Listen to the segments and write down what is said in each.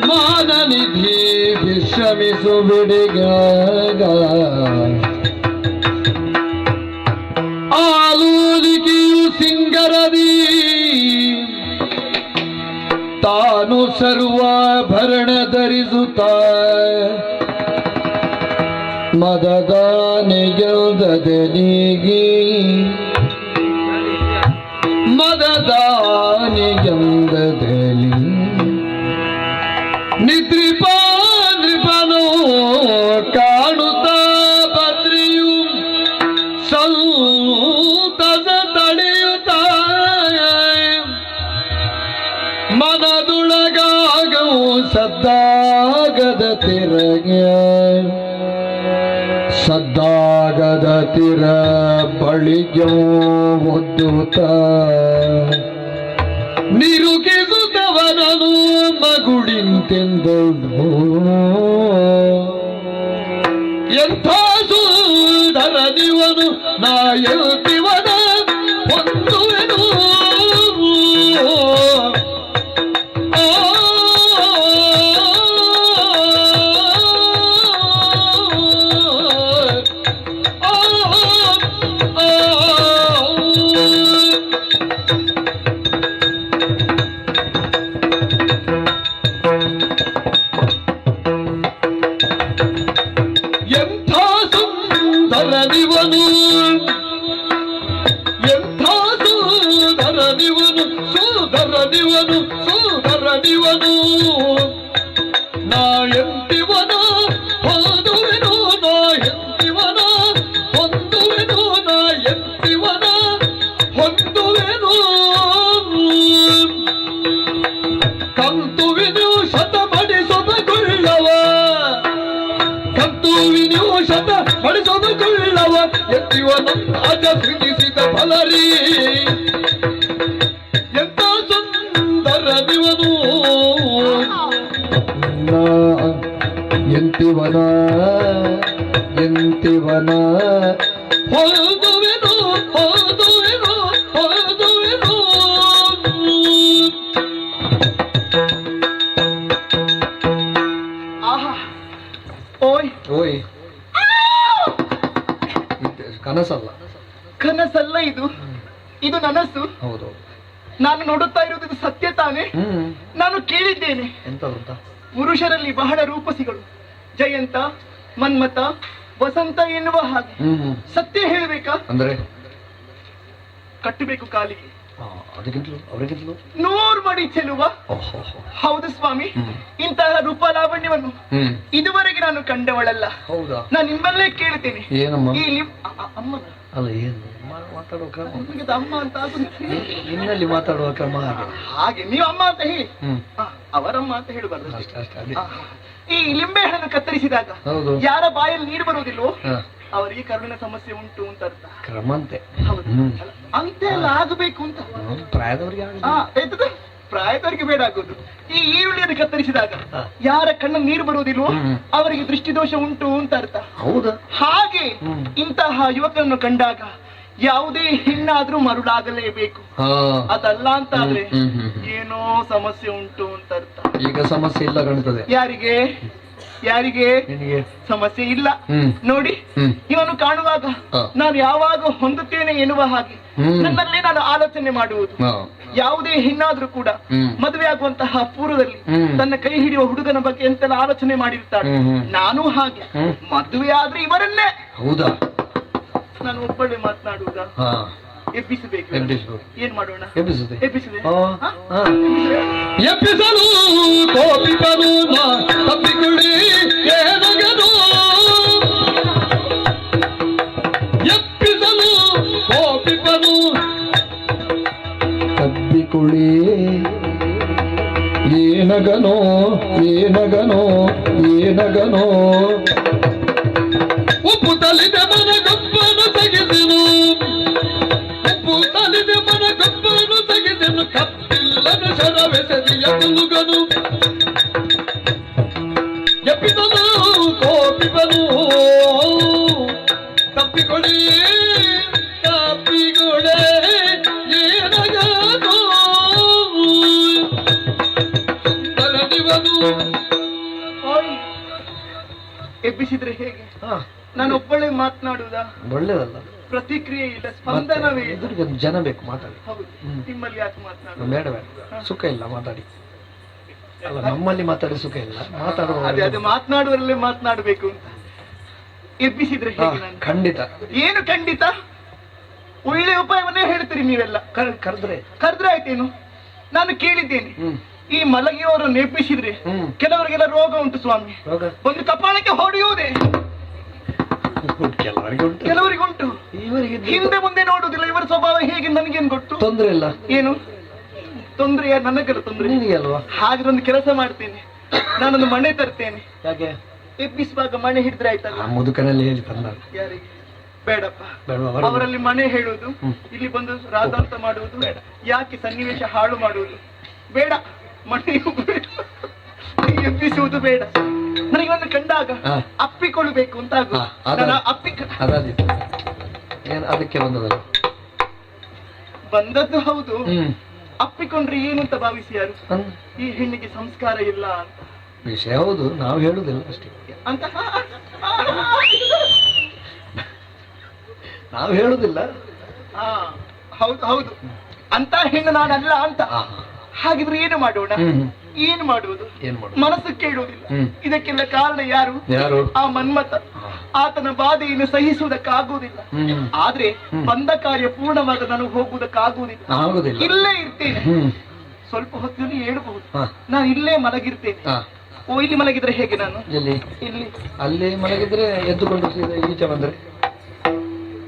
ಮಾನನಿಧಿ ವಿಶ್ರಮಿಸು ಬಿಡಿಗಾಗ ಆಲೂಲಿಕೆಯು ಸಿಂಗರದಿ ತಾನು ಸರ್ವಾಭರಣ ಧರಿಸುತ್ತ ಮದದಾನಿಗೆಲ್ದದನಿಗೆ ಮದದಾನಿಗೆಲ್ದದಲಿ ನಿದ್ರಿಪಾದ್ರಿಪನು ಕಾಣುತ್ತ ಬದ್ರಿಯು ಸಂತಸ ತಡೆಯುತ್ತ ಮನದೊಳಗಾಗವು ಸದ್ದಾಗದ ತಿರ ಬಳಿಗೆ ಒದ್ದುತ್ತ ನಿರುಗಿಸುತ್ತವನನು ಮಗುಡಿಂತೆಂದು ಎಂಥ ಸುಂದರ ದಿವನು ನಾ ಎಲ್ತಿವನ ಹೊಂದುವೆನು ಸುಧರದಿವನು ನಾ ಎಂತಿವನ ಹೊಂದುವೆನು ನಾ ಎಂತಿವನ ಹೊಂದುವೆನು ನಾ ಎಂತಿವನ ಹೊಂದುವೆನು ಕಂತುವಿನು ಶತ ಮಡಿಸೊಬಗೊಳ್ಳವ ಕಂತುವಿನು ಶತ ಮಡಿಸೊಬಗೊಳ್ಳವ ಎತ್ತಿವನ ಅಜ ಸೃಜಿಸಿದ ಫಲರಿ ಎಂತಿವನ ಎಂತಿವನ ಹೊಂದುವೆನು ಹೊಂದುವೆನು ಹೊಂದುವೆನು ಆಹಾ ಓಯ್ ಓಯ್ ಕನಸಲ್ಲ ಕನಸಲ್ಲ ಇದು ಇದು ನನಸು. ಹೌದು, ನಾನು ನೋಡುತ್ತಾ ಇರುವುದು ಇದು ಸತ್ಯ ತಾನೆ? ನಾನು ಕೇಳಿದ್ದೇನೆ ಎಂತ ಗೊತ್ತಾ, ಪುರುಷರಲ್ಲಿ ಬಹಳ ರೂಪಸಿಗಳು, ಜಯಂತ, ಮನ್ಮಥ, ವಸಂತ ಎನ್ನುವ ಹಾಗೆ. ಸತ್ಯ ಹೇಳಬೇಕಾ? ಅಂದ್ರೆ ಕಟ್ಟಬೇಕು ಕಾಲಿಗೆ, ಅದಕ್ಕಿಂತಲೂ ಅವರಿಗಿಂತಲೂ 100 ಮಡಿ ಚೆಲುವ. ಹೌದು ಸ್ವಾಮಿ, ಇಂತಹ ರೂಪ ಲಾವಣ್ಯವನ್ನು ಇದುವರೆಗೆ ನಾನು ಕಂಡವಳಲ್ಲ. ಹೌದಾ? ನಾನು ನಿಮ್ಮಲ್ಲೇ ಕೇಳ್ತೇನೆ. ಏನಮ್ಮ? ಈ ಅಮ್ಮ ಅಲ್ಲ, ಏನು ಮಾತಾಡುವ ಕ್ರಮ, ಅಮ್ಮ ಅಂತ ನಿನ್ನಲ್ಲಿ ಮಾತಾಡುವ ಕ್ರಮ ಹಾಗೆ. ನೀವು ಅಮ್ಮ ಅಂತ ಹೇಳಿ, ಅವರಮ್ಮ ಅಂತ ಹೇಳಬಾರ್ದು. ಈ ಲಿಂಬೆ ಹಣ್ಣನ್ನು ಕತ್ತರಿಸಿದಾಗ ಯಾರ ಬಾಯಲ್ಲಿ ನೀರು ಬರುವುದಿಲ್ವೋ ಅವರಿಗೆ ಕರುಳಿನ ಸಮಸ್ಯೆ ಉಂಟು ಅಂತ ಅರ್ಥ. ಕ್ರಮಂತೆ ಅಂತೆಲ್ಲ ಆಗಬೇಕು ಅಂತ ಪ್ರಾಯದವರಿಗೆ ಪ್ರಾಯದವರಿಗೆ ಬೇಡ ಆಗೋದು. ಈ ಈರುಳ್ಳಿಯನ್ನು ಕತ್ತರಿಸಿದಾಗ ಯಾರ ಕಣ್ಣ ನೀರು ಬರುವುದಿಲ್ವೋ ಅವರಿಗೆ ದೃಷ್ಟಿದೋಷ ಉಂಟು ಅಂತ ಅರ್ಥ. ಹೌದಾ? ಹಾಗೆ ಇಂತಹ ಯುವಕರನ್ನು ಕಂಡಾಗ ಯಾವುದೇ ಹೆಣ್ಣಾದ್ರೂ ಮರುಳಾಗಲೇಬೇಕು. ಅದಲ್ಲ ಅಂತ ಆದ್ರೆ ಏನೋ ಸಮಸ್ಯೆ ಉಂಟು ಅಂತ ಅರ್ಥ. ಈಗ ಸಮಸ್ಯೆ ಇಲ್ಲ ಕಾಣ್ತದೆ. ಯಾರಿಗೆ ಯಾರಿಗೆ ಸಮಸ್ಯೆ ಇಲ್ಲ ನೋಡಿ. ಇವನು ಕಾಣುವಾಗ ನಾನು ಯಾವಾಗ ಹೊಂದುತ್ತೇನೆ ಎನ್ನುವ ಹಾಗೆ ನನ್ನಲ್ಲೇ ನಾನು ಆಲೋಚನೆ ಮಾಡುವುದು. ಯಾವುದೇ ಹೆಣ್ಣಾದ್ರೂ ಕೂಡ ಮದುವೆ ಆಗುವಂತಹ ಪೂರ್ವದಲ್ಲಿ ತನ್ನ ಕೈ ಹಿಡಿಯುವ ಹುಡುಗನ ಬಗ್ಗೆ ಎಂತೆಲ್ಲ ಆಲೋಚನೆ ಮಾಡಿರ್ತಾಳೆ. ನಾನು ಹಾಗೆ ಮದುವೆ ಆದ್ರೆ ಇವರನ್ನೇ. ಹೌದಾ? ನಾನು ಒಬ್ಬಳೆ ಮಾತನಾಡುವುದ? ಎಬ್ಬಿಸಬೇಕು. ಏನ್ ಮಾಡೋಣ? ಎಬ್ಬಿಸದೆ ಎಬ್ಬಿಸಲು ಕೋಪಿಪನು ತಪ್ಪಿಕೊಳ್ಳಿ ಏನಗನು, ಎಬ್ಬಿಸಲು ಕೋಪಿಪನು ತಪ್ಪಿಕೊಳ್ಳಿ ಏನಗನೋ ಏನಗನೋ ಏನಗನೋ, ಉಪ್ಪು ತಲಿದ ಮನ ಗಪ್ಪನು ತೆಗೆದನು, ಉಪ್ಪು ತಲಿದ ಮನ ಗಪ್ಪನು ತೆಗೆದನು, ಕಪ್ಪಿಲ್ಲನು ಶರವೆಸೆದಿಯ ತುಲುಗನು, ಎಪ್ಪಿದನು ಕೋಪಿಪನು ತಪ್ಪಿಕೊಳ್ಳಿ ತಪ್ಪಿಗೊಳೆ ಏನಗನು, ಸುಂದರ ದಿವ ಎಬ್ಬಿದನು. ಓಯ್, ಎಬ್ಬಿಸಿದ್ರೆ ಹೇಗೆ? ನಾನು ಒಬ್ಬಳೇ ಮಾತನಾಡುವುದಾ? ಒಳ್ಳೇದಲ್ಲ, ಪ್ರತಿಕ್ರಿಯೆ ಇಲ್ಲ, ಸ್ಪಂದನವೇ ಇಲ್ಲ. ಎದುರಿಗೆ ಒಂದು ಜನ ಬೇಕು ಮಾತಾಡಿ. ಹೌದು, ನಿಮ್ಮಲ್ಲಿ ಯಾಕೆ ಮಾತನಾಡುದು? ಬೇಡ ಬೇಡ, ಸುಖ ಇಲ್ಲ ಮಾತಾಡಿ. ಅಲ್ಲ, ನಮ್ಮಲ್ಲಿ ಮಾತಾಡಿ ಸುಖ ಇಲ್ಲ, ಮಾತಾಡುವ. ಅದೇ ಮಾತನಾಡುವಲ್ಲೇ ಮಾತನಾಡಬೇಕು ಅಂತ. ಎಬ್ಬಿಸಿದ್ರೆ ಹೇಗೆ? ನಾನು ಖಂಡಿತ. ಏನು ಖಂಡಿತ? ಒಳ್ಳೆ ಉಪಾಯವನ್ನೇ ಹೇಳ್ತೀರಿ ನೀವೆಲ್ಲ. ಕರೆದ್ರೆ ಆಯ್ತೇನು? ನಾನು ಕೇಳಿದ್ದೇನೆ, ಈ ಮಲಗಿಯವರನ್ನು ಎಬ್ಬಿಸಿದ್ರೆ ಕೆಲವರಿಗೆಲ್ಲ ರೋಗ ಉಂಟು ಸ್ವಾಮಿ. ಒಂದು ಕಪಾಳಕ್ಕೆ ಹೊಡೆಯುವುದೇ ಕೆಲವರಿಗೆ ಉಂಟು, ಹಿಂದೆ ಮುಂದೆ ನೋಡುವುದಿಲ್ಲ. ಇವರ ಸ್ವಭಾವ ಹೇಗೆ ನನಗೇನು ಗೊತ್ತು? ತೊಂದ್ರೆ ಇಲ್ಲ. ಏನು ತೊಂದ್ರೆ? ನನಗೆಲ್ಲ ತೊಂದ್ರೆ ಅಲ್ವಾ? ಹಾಗೆ ಒಂದು ಕೆಲಸ ಮಾಡ್ತೇನೆ, ನಾನೊಂದು ಮಣೆ ತರ್ತೇನೆ. ಯಾಕೆ? ಎಬ್ಬಿಸುವಾಗ ಮಣೆ ಹಿಡಿದ್ರೆ ಆಯ್ತಲ್ಲ. ಮುದುಕನಲ್ಲಿ ಹೇಳಿ ತಂದ. ಯಾರಿಗೆ? ಬೇಡಪ್ಪ, ಅವರಲ್ಲಿ ಮನೆ ಹೇಳುವುದು, ಇಲ್ಲಿ ಬಂದು ರಾಧಾಂತ ಮಾಡುವುದು, ಯಾಕೆ ಸನ್ನಿವೇಶ ಹಾಳು ಮಾಡುವುದು ಬೇಡ. ಮನೆಯೂ ಬೇಡ, ಎಬ್ಬಿಸುವುದು ಬೇಡ. ನನಗೆ ಕಂಡಾಗ ಅಪ್ಪಿಕೊಳ್ಳಬೇಕು ಅಂತ ಅದಕ್ಕೆ ಬಂದದ್ದು ಹೌದು. ಅಪ್ಪಿಕೊಂಡ್ರೆ ಏನು ಅಂತ ಭಾವಿಸಿಯಾರು? ಈ ಹೆಣ್ಣಿಗೆ ಸಂಸ್ಕಾರ ಇಲ್ಲ ಅಂತ ವಿಷಯ. ಹೌದು, ನಾವು ಹೇಳುದಿಲ್ಲ ಅಷ್ಟೇ ಅಂತ ನಾವು ಹೇಳುದಿಲ್ಲ. ಹೌದು ಹೌದು, ಅಂತ ಹೆಣ್ಣು ನಾನಲ್ಲ ಅಂತ. ಹಾಗಿದ್ರೆ ಏನು ಮಾಡೋಣ? ಏನು ಮಾಡುವುದು? ಮನಸ್ಸು ಕೇಳುವುದಿಲ್ಲ. ಇದಕ್ಕೆಲ್ಲ ಕಾರಣ ಯಾರು? ಆ ಮನ್ಮಥ. ಆತನ ಬಾಧೆಯನ್ನು ಸಹಿಸುವುದಕ್ಕಾಗುವುದಿಲ್ಲ. ಆದ್ರೆ ಬಂದ ಕಾರ್ಯ ಪೂರ್ಣವಾಗ ನಾನು ಹೋಗುವುದಕ್ಕಾಗುವುದಿಲ್ಲ. ಇಲ್ಲೇ ಇರ್ತೇನೆ, ಸ್ವಲ್ಪ ಹೊತ್ತಿನಲ್ಲಿ ಹೇಳಬಹುದು. ನಾನು ಇಲ್ಲೇ ಮಲಗಿರ್ತೇನೆ. ಓ, ಇಲ್ಲಿ ಮಲಗಿದ್ರೆ ಹೇಗೆ? ನಾನು ಇಲ್ಲಿ ಅಲ್ಲೇ ಮಲಗಿದ್ರೆ ಎದ್ದುಕೊಂಡು ಈಚೆ ಬಂದ್ರೆ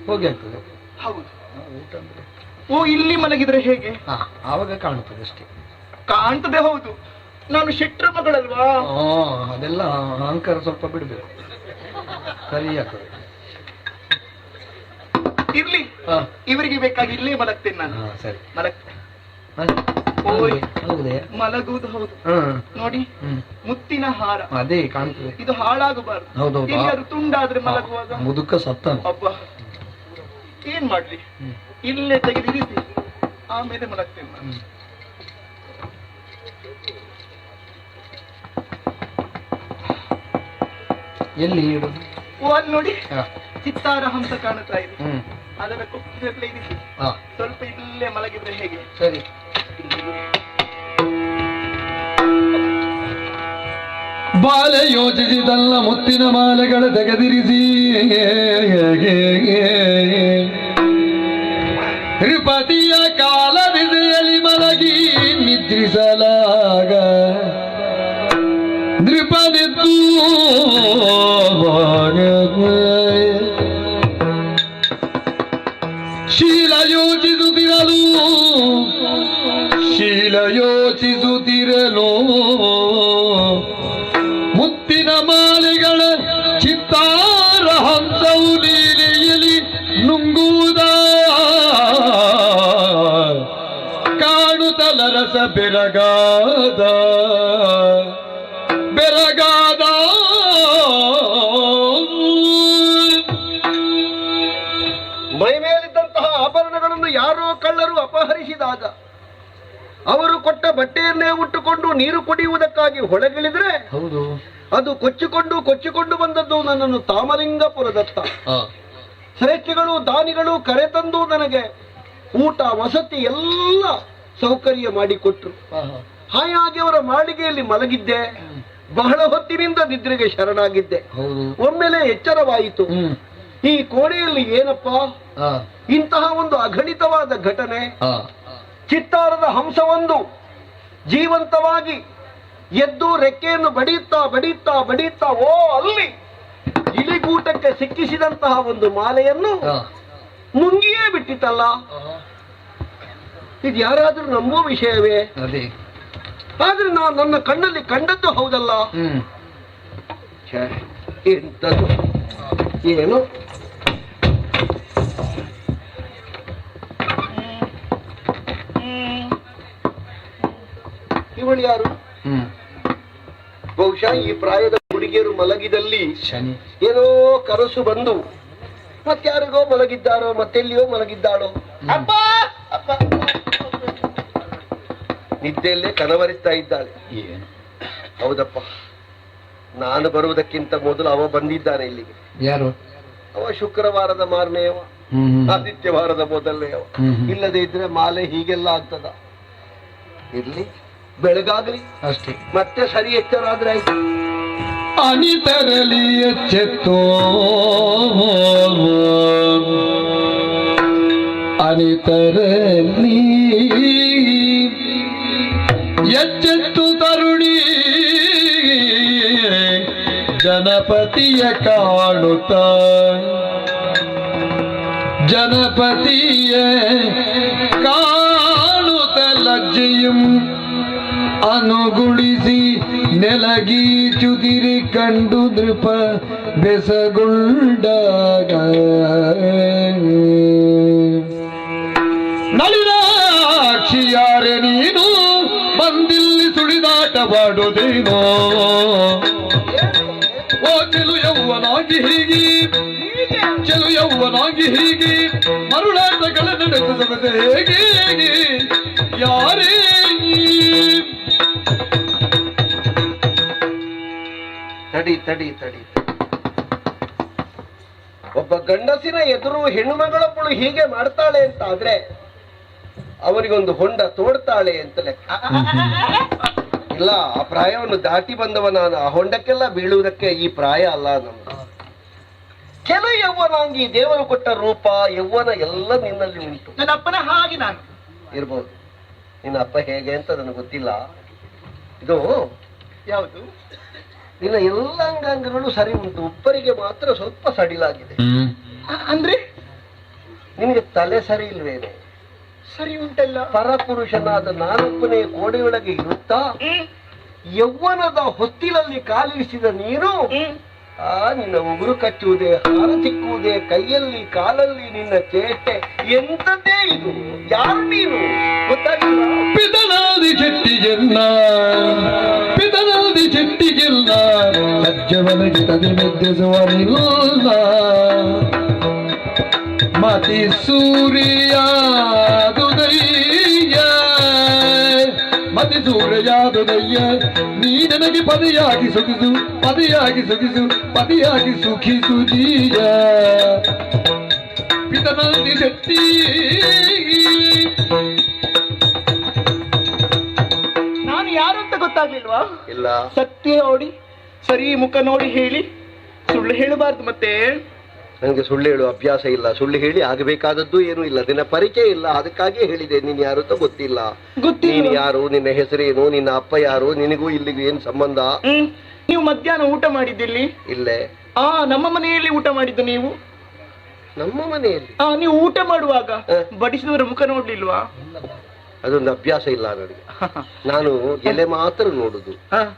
ಹೋಗಿ ಆಗ್ತದೆ. ಹೌದು. ಓ, ಇಲ್ಲಿ ಮಲಗಿದ್ರೆ ಹೇಗೆ? ಆವಾಗ ಕಾಣುತ್ತದೆ ಅಷ್ಟೇ. ಕಾಣ್ತದೆ. ಹೌದು, ನಾನು ಶೆಟ್ರ ಮಗಳಲ್ವಾ? ಅದೆಲ್ಲ ಅಹಂಕಾರ ಸ್ವಲ್ಪ ಬಿಡ್ಬೇಕು, ಸರಿ ಆಗ್ತದೆ. ಇರ್ಲಿ, ಇವರಿಗೆ ಬೇಕಾಗಿ ಇಲ್ಲೇ ಮಲಗ್ತೇನೆ ನಾನು. ಸರಿ, ಮಲಗ್ತೇನೆ. ಮಲಗುವುದು. ಹೌದು, ನೋಡಿ, ಮುತ್ತಿನ ಹಾರ. ಅದೇ ಕಾಣ್ತದೆ. ಇದು ಹಾಳಾಗಬಾರದು. ಎಲ್ಲಿಯಾದ್ರೂ ತುಂಡಾದ್ರೆ ಮಲಗುವಾಗ ಮುದುಕ ಸತ್ತ. ಅಬ್ಬ, ಏನ್ ಮಾಡ್ಲಿ? ಇಲ್ಲೇ ತೆಗೆದಿರಿಸಿ ಆಮೇಲೆ ಮಲಗ್ತೇನೆ ನಾನು. ಎಲ್ಲಿ ಇಡುದು? ಓ, ಅಲ್ಲಿ ನೋಡಿ, ಚಿತ್ತಾರ ಹಂಸ ಕಾಣುತ್ತಾ ಇದೆ. ಅದರ ಕೊಪ್ಪಿನಲ್ಲೇ ಇರಿಸಿ ಸ್ವಲ್ಪ ಇಲ್ಲೇ ಮಲಗಿದ್ರೆ ಹೇಗೆ? ಸರಿ. ಬಾಲೆ ಯೋಚಿಸಿದಲ್ಲ ಮುತ್ತಿನ ಮಾಲೆಗಳ ತೆಗೆದಿರಿಸಿ ತ್ರಿಪತಿಯ ಕಾಲ ದಿಸೆಯಲ್ಲಿ ಮಲಗಿ ನಿದ್ರಿಸಲಾಗ ನೃಪನಿದ್ದು ಶೀಲ ಯೋಚಿಸುತ್ತಿರಲು ಮುತ್ತಿನ ಮಾಲೆಗಳ ಚಿತ್ತಾರ ಹಂಸವು ನೀಲಿಯಲಿ ನುಂಗುವುದ ಕಾಣುತ್ತಲ ರಸ ಬೆರಗಾದ ಮೈ ಮೇಲಿದ್ದಂತಹ ಆಭರಣಗಳನ್ನು ಯಾರೋ ಕಳ್ಳರು ಅಪಹರಿಸಿದಾಗ ಅವರು ಕೊಟ್ಟ ಬಟ್ಟೆಯನ್ನೇ ಉಟ್ಟುಕೊಂಡು ನೀರು ಕುಡಿಯುವುದಕ್ಕಾಗಿ ಹೊಳಗಿಳಿದ್ರೆ ಹೌದು, ಅದು ಕೊಚ್ಚಿಕೊಂಡು ಬಂದದ್ದು ನನ್ನನ್ನು ತಾಮಲಿಂಗಪುರದತ್ತ. ಶ್ರೇಷ್ಠಿಗಳು ದಾನಿಗಳು ಕರೆತಂದು ನನಗೆ ಊಟ ವಸತಿ ಎಲ್ಲ ಸೌಕರ್ಯ ಮಾಡಿಕೊಟ್ರು. ಹಾಯಾಗಿ ಅವರ ಮಾಳಿಗೆಯಲ್ಲಿ ಮಲಗಿದ್ದೆ. ಬಹಳ ಹೊತ್ತಿನಿಂದ ನಿದ್ರೆಗೆ ಶರಣಾಗಿದ್ದೆ. ಒಮ್ಮೆಲೆ ಎಚ್ಚರವಾಯಿತು. ಈ ಕೋಣೆಯಲ್ಲಿ ಏನಪ್ಪಾ ಇಂತಹ ಒಂದು ಅಗಣಿತವಾದ ಘಟನೆ? ಚಿತ್ತಾರದ ಹಂಸವೊಂದು ಜೀವಂತವಾಗಿ ಎದ್ದು ರೆಕ್ಕೆಯನ್ನು ಬಡಿಯುತ್ತಾ ಓ ಅಲ್ಲಿ ಇಲಿಗೂಟಕ್ಕೆ ಸಿಕ್ಕಿಸಿದಂತಹ ಒಂದು ಮಾಲೆಯನ್ನು ನುಂಗಿಯೇ ಬಿಟ್ಟಿತ್ತಲ್ಲ. ಇದು ಯಾರಾದ್ರೂ ನಂಬುವ ವಿಷಯವೇ? ಆದ್ರೆ ನಾನು ನನ್ನ ಕಣ್ಣಲ್ಲಿ ಕಂಡದ್ದು ಹೌದಲ್ಲ. ಎಂತದು ಏನು? ಇವಳು ಯಾರು? ಬಹುಶಃ ಈ ಪ್ರಾಯದ ಹುಡುಗಿಯರು ಮಲಗಿದಲ್ಲಿ ಶನಿ ಏನೋ ಕನಸು ಬಂದು ಮತ್ತಾರಿಗೋ ಮಲಗಿದ್ದಾರೋ ಮತ್ತೆಲ್ಲಿಯೋ ಮಲಗಿದ್ದಾಳೋ. ಅಪ್ಪ ಅಪ್ಪ ನಿದ್ದೆಯಲ್ಲೇ ಕನವರಿಸ್ತಾ ಇದ್ದಾಳೆ. ಏನು ಹೌದಪ್ಪ, ನಾನು ಬರುವುದಕ್ಕಿಂತ ಮೊದಲು ಅವ ಬಂದಿದ್ದಾನೆ ಇಲ್ಲಿಗೆ. ಯಾರು? ಅವ ಶುಕ್ರವಾರದ ಮಾರನೆಯವ, ಆದಿತ್ಯವಾರದ ಮೊದಲನೆಯವ. ಇಲ್ಲದೆ ಇದ್ರೆ ಮಾಲೆ ಹೀಗೆಲ್ಲ ಆಗ್ತದ? ಇರ್ಲಿ, ಬೆಳಗಾಗ್ಲಿ ಅಷ್ಟೇ. ಮತ್ತೆ ಸರಿ ಎಚ್ಚರಾದ್ರೆ ಆಯ್ತು. ಅನಿತರಲಿ ಎಚ್ಚೆತ್ತೋ ಅನಿತರಲಿ ಎಚ್ಚೆತ್ತು ತರುಣಿ ಜನಪತಿಯ ಕಾಣುತ್ತ ಜನಪತಿಯ ಕಾಣುತ್ತ ಲಜ್ಜೆಯುಂ ಅನುಗುಳಿಸಿ ನೆಲಗೀಚುದಿರಿ ಕಂಡು ನೃಪ ಬೆಸಗುಂಡಾಗ ನಳಿನಾಕ್ಷಿಯಾರೆ ನೀನು ಬಂದಿಲ್ಲಿ ಸುಳಿದಾಟವಾಡುವುದೇನೋ ಓ ಚೆಲು ಯೌವನಾಗಿ ಹೀಗೆ ಚೆಲು ಯೌವನಾಗಿ ಹೀಗೆ ಮರುಳಾಟಗಳ ನಡೆಸುತ್ತದೆ ಹೇಗೆ ಯಾರೇ ತಡಿ ತಡಿ ತಡಿ. ಒಬ್ಬ ಗಂಡಸಿನ ಎದುರು ಹೆಣ್ಣುಮಗಳೊಬ್ಬಳು ಹೀಗೆ ಮಾಡ್ತಾಳೆ ಅಂತ ಆದ್ರೆ ಅವರಿಗೊಂದು ಹೊಂಡ ತೋಡ್ತಾಳೆ ಅಂತ ಲೆಕ್ಕ. ಇಲ್ಲ, ಆ ಪ್ರಾಯವನ್ನು ದಾಟಿ ಬಂದವ ನಾನು. ಆ ಹೊಂಡಕ್ಕೆಲ್ಲ ಬೀಳುವುದಕ್ಕೆ ಈ ಪ್ರಾಯ ಅಲ್ಲ ನಮ್ದು. ಕೆಲವು ಯೌವನಾಂಗಿ ದೇವರು ಕೊಟ್ಟ ರೂಪ ಯೌವನ ಎಲ್ಲ ನಿನ್ನಲ್ಲಿ ಉಂಟು. ನನ್ನ ಅಪ್ಪನ ಹಾಗೆ ನಾನು ಇರ್ಬೋದು. ನಿನ್ನ ಅಪ್ಪ ಹೇಗೆ ಅಂತ ನನಗೆ ಗೊತ್ತಿಲ್ಲ. ಇದು ಯಾವುದು? ನಿನ್ನ ಎಲ್ಲ ಅಂಗಾಂಗಗಳು ಸರಿ ಉಂಟು, ಒಬ್ಬರಿಗೆ ಮಾತ್ರ ಸ್ವಲ್ಪ ಸಡಿಲಾಗಿದೆ. ಅಂದ್ರೆ ನಿನಗೆ ತಲೆ ಸರಿ ಇಲ್ವೇನೆ? ಸರಿ ಉಂಟಲ್ಲ. ಪರಪುರುಷನಾದ ನಾನೊಬ್ಬನೇ ಕೋಡೆಯೊಳಗೆ ಇರುತ್ತಾ ಯೌವನದ ಹೊತ್ತಿಲಲ್ಲಿ ಕಾಲಿರಿಸಿದ ನೀನು ನಿನ್ನ ಉಗುರು ಕಚ್ಚುವುದೇ, ಹಾರ ತಿಕ್ಕುವುದೇ, ಕೈಯಲ್ಲಿ ಕಾಲಲ್ಲಿ ನಿನ್ನ ಚೇಷ್ಟೆ ಎಂತದ್ದೇ ಇದು? ಯಾರು ನೀನು ಗೊತ್ತಾಗಿಲ್ಲ? ಪಿತನಾದಿ ಚೆಟ್ಟಿಗೆಲ್ಲ ಪಿತನಾದಿ ಚೆಟ್ಟಿಗೆಲ್ಲ ಸಜ್ಜವನಿಗೆ ತದೆ ಮೆದ್ದಿಸುವರಿಲ್ಲ ಮತಿ ಸೂರ್ಯಾದುದಯ್ಯ ಮತಿ ಸೂರ್ಯಾದುದಯ್ಯ ನೀ ನನಗೆ ಪದೆಯಾಗಿ ಸುಗಿಸು ಪದೆಯಾಗಿ ಸುಗಿಸು ಪದೆಯಾಗಿ ಸುಖಿಸು ಜೀಯ ಪಿತನಾದಿ ಶೆಟ್ಟಿ. ನಾನು ಯಾರು ಅಂತ ಗೊತ್ತಾಗ್ಲಿಲ್ವಾ? ಇಲ್ಲ. ಸತ್ಯ ನೋಡಿ, ಸರಿ ಮುಖ ನೋಡಿ ಹೇಳಿ, ಸುಳ್ಳು ಹೇಳಬಾರ್ದು. ಮತ್ತೆ ನನಗೆ ಸುಳ್ಳು ಹೇಳುವ ಅಭ್ಯಾಸ ಇಲ್ಲ. ಸುಳ್ಳು ಹೇಳಿ ಆಗಬೇಕಾದದ್ದು ಏನೂ ಇಲ್ಲ. ನಿನ್ನ ಪರಿಚಯ ಇಲ್ಲ, ಅದಕ್ಕಾಗಿ ಹೇಳಿದೆ. ನೀನ್ ಯಾರು ಅಂತ ಗೊತ್ತಿಲ್ಲ. ನೀನು ಯಾರು, ನಿನ್ನ ಹೆಸರೇನು, ನಿನ್ನ ಅಪ್ಪ ಯಾರು, ನಿನಗೂ ಇಲ್ಲಿಗೂ ಏನ್ ಸಂಬಂಧ? ನೀವು ಮಧ್ಯಾಹ್ನ ಊಟ ಮಾಡಿದ್ದಿಲ್ಲಿ? ಇಲ್ಲೇ. ನಮ್ಮ ಮನೆಯಲ್ಲಿ ಊಟ ಮಾಡಿದ್ದು ನೀವು? ನಮ್ಮ ಮನೆಯಲ್ಲಿ? ನೀವು ಊಟ ಮಾಡುವಾಗ ಬಡಿಸಿದವರ ಮುಖ ನೋಡ್ಲಿಲ್ವಾ? ಅದೊಂದು ಅಭ್ಯಾಸ ಇಲ್ಲ ನನಗೆ. ನಾನು ಎಲೆ ಮಾತ್ರ ನೋಡುದು,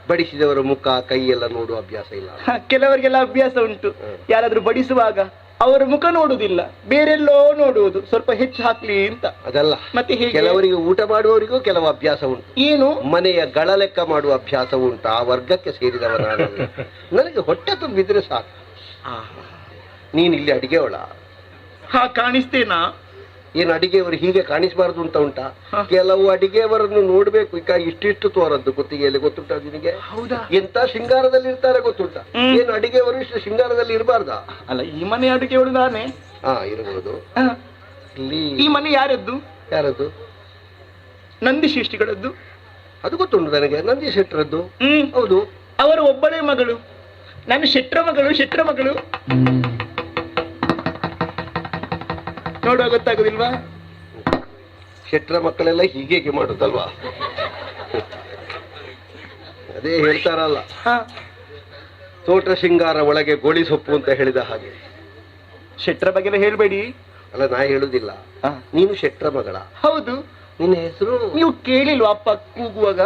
ಬಡಿಸಿದವರ ಮುಖ ಕೈ ಎಲ್ಲ ನೋಡುವ ಅಭ್ಯಾಸ ಇಲ್ಲ. ಕೆಲವರಿಗೆಲ್ಲ ಅಭ್ಯಾಸ ಉಂಟು. ಯಾರಾದ್ರೂ ಬಡಿಸುವಾಗ ಅವರ ಮುಖ ನೋಡುವುದಿಲ್ಲ, ಬೇರೆಲ್ಲೋ ನೋಡುವುದು, ಸ್ವಲ್ಪ ಹೆಚ್ಚು ಹಾಕ್ಲಿ ಅಂತ. ಅದಲ್ಲ, ಮತ್ತೆ ಕೆಲವರಿಗೆ ಊಟ ಮಾಡುವವರಿಗೂ ಕೆಲವು ಅಭ್ಯಾಸ ಉಂಟು. ಏನು? ಮನೆಯ ಗಳ ಲೆಕ್ಕ ಮಾಡುವ ಅಭ್ಯಾಸ ಉಂಟು. ಆ ವರ್ಗಕ್ಕೆ ಸೇರಿದವ ನಾನು. ನನಗೆ ಹೊಟ್ಟೆ ತುಂಬಿದ್ರೆ ಸಾಕು. ನೀನ್ ಇಲ್ಲಿ ಅಡಿಗೆವಳ? ಕಾಣಿಸ್ತೇನಾ? ಏನು ಅಡಿಗೆಯವರು ಹೀಗೆ ಕಾಣಿಸಬಾರ್ದು ಅಂತ ಉಂಟಾ? ಕೆಲವು ಅಡಿಗೆಯವರನ್ನು ನೋಡ್ಬೇಕು. ಈಗ ಇಷ್ಟಿಷ್ಟು ತೋರದ್ದು ಕುತ್ತಿಗೆಯಲ್ಲಿ, ಗೊತ್ತುಂಟ ನಿನಗೆ? ಹೌದಾ? ಎಂತ ಶೃಂಗಾರದಲ್ಲಿ ಇರ್ತಾರೆ ಗೊತ್ತುಂಟ? ಏನು ಅಡಿಗೆಯವರು ಇಷ್ಟು ಶೃಂಗಾರದಲ್ಲಿ ಇರಬಾರ್ದಾ? ಅಲ್ಲ, ಈ ಮನೆ ಅಡಿಗೆಯವಳು ನಾನೇ. ಇರಬಹುದು. ಇಲ್ಲಿ ಈ ಮನೆ ಯಾರದ್ದು? ಯಾರದ್ದು? ನಂದಿ ಶ್ರೇಷ್ಠಿಗಳದ್ದು. ಅದು ಗೊತ್ತುಂಟು ನನಗೆ, ನಂದಿ ಶೆಟ್ರದ್ದು. ಹೌದು. ಅವರು ಒಬ್ಬಳೇ ಮಗಳು, ನಾನು ಶೆಟ್ರ ಮಗಳು. ಶೆಟ್ರ ಮಗಳು ನೋಡುವ ಗೊತ್ತಾಗುದಿಲ್ವಾ? ಶೆಟ್ರ ಮಕ್ಕಳೆಲ್ಲ ಹೀಗೆ ಮಾಡುದಲ್ವಾ? ಅದೇ ಹೇಳ್ತಾರಲ್ಲ, ತೋಟ ಶೃಂಗಾರ ಒಳಗೆ ಗೋಳಿ ಸೊಪ್ಪು ಅಂತ ಹೇಳಿದ ಹಾಗೆ. ಶೆಟ್ರ ಬಗ್ಗೆ ಹೇಳ್ಬೇಡಿ. ಅಲ್ಲ, ನಾ ಹೇಳುದಿಲ್ಲ. ನೀನು ಶೆಟ್ರ ಮಗಳ? ಹೌದು. ನಿನ್ನ ಹೆಸರು ನೀವು ಕೇಳಿಲ್ವಾ ಅಪ್ಪ ಕೂಗುವಾಗ?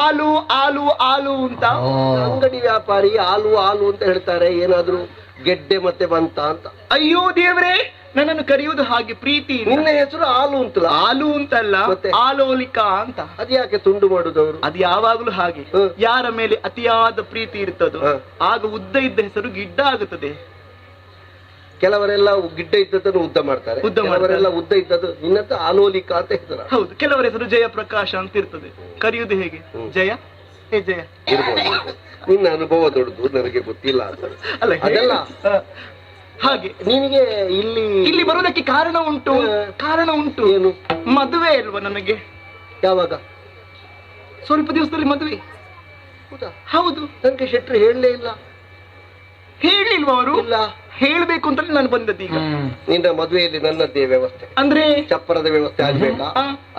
ಆಲು ಆಲು ಆಲು ಅಂತ. ಅಂಗಡಿ ವ್ಯಾಪಾರಿ ಆಲು ಆಲು ಅಂತ ಹೇಳ್ತಾರೆ. ಏನಾದ್ರೂ ಗೆಡ್ಡೆ ಮತ್ತೆ ಬಂತ ಅಂತ. ಅಯ್ಯೋ ದೇವ್ರೆ, ನನ್ನನ್ನು ಕರೆಯುವುದು ಹಾಗೆ ಪ್ರೀತಿ. ನಿನ್ನ ಹೆಸರು ಆಲು ಅಂತಲ್ಲ? ಆಲು ಅಂತಲ್ಲ, ಆಲೋಲಿಕಾ ಅಂತ. ಅದ್ಯಾಕೆ ತುಂಡು ಮಾಡುದವರು? ಅದು ಯಾವಾಗ್ಲೂ ಹಾಗೆ. ಯಾರ ಮೇಲೆ ಅತಿಯಾದ ಪ್ರೀತಿ ಇರ್ತದೋ ಆಗ ಉದ್ದ ಇದ್ದ ಹೆಸರು ಗಿಡ್ಡ ಆಗುತ್ತದೆ. ಕೆಲವರೆಲ್ಲ ಗಿಡ್ಡ ಇದ್ದದನ್ನು ಉದ್ದ ಮಾಡ್ತಾರೆ, ಕೆಲವರೆಲ್ಲ ಉದ್ದ ಇದ್ದದ್ದು. ನಿನ್ನಂತ ಆಲೋಲಿಕಾ ಅಂತ ಹೆಸರು. ಹೌದು. ಕೆಲವರ ಹೆಸರು ಜಯಪ್ರಕಾಶ ಅಂತ ಇರ್ತದೆ. ಕರೆಯುವುದು ಹೇಗೆ? ಜಯ ಹೆಜ್ಜೆಯ ಇರ್ಬೋದು. ನಿನ್ನ ಅನುಭವ ದೊಡ್ಡದು, ನನಗೆ ಗೊತ್ತಿಲ್ಲ ಅಂತ. ಅಲ್ಲ ಅದೆಲ್ಲ ಹಾಗೆ ನಿನಗೆ ಇಲ್ಲಿ ಇಲ್ಲಿ ಬರುವುದಕ್ಕೆ ಕಾರಣ ಉಂಟು. ಕಾರಣ ಉಂಟು. ಏನು? ಮದುವೆ ಅಲ್ವಾ ನನಗೆ. ಯಾವಾಗ? ಸ್ವಲ್ಪ ದಿವಸದಲ್ಲಿ ಮದುವೆ. ಹೌದಾ? ಹೌದು. ನನಗೆ ಶೆಟ್ರು ಹೇಳಲೇ ಇಲ್ಲ. ಹೇಳಿಲ್ವಾ ಅವರು? ಇಲ್ಲ. ಹೇಳ್ಬೇಕು ಅಂತಲೇ ನಾನು ಬಂದದ್ದು ಈಗ. ನಿನ್ನ ಮದುವೆಯಲ್ಲಿ ನನ್ನದೇ ವ್ಯವಸ್ಥೆ ಅಂದ್ರೆ ಚಪ್ಪರದ ವ್ಯವಸ್ಥೆ ಆಗ್ಬೇಕಾ,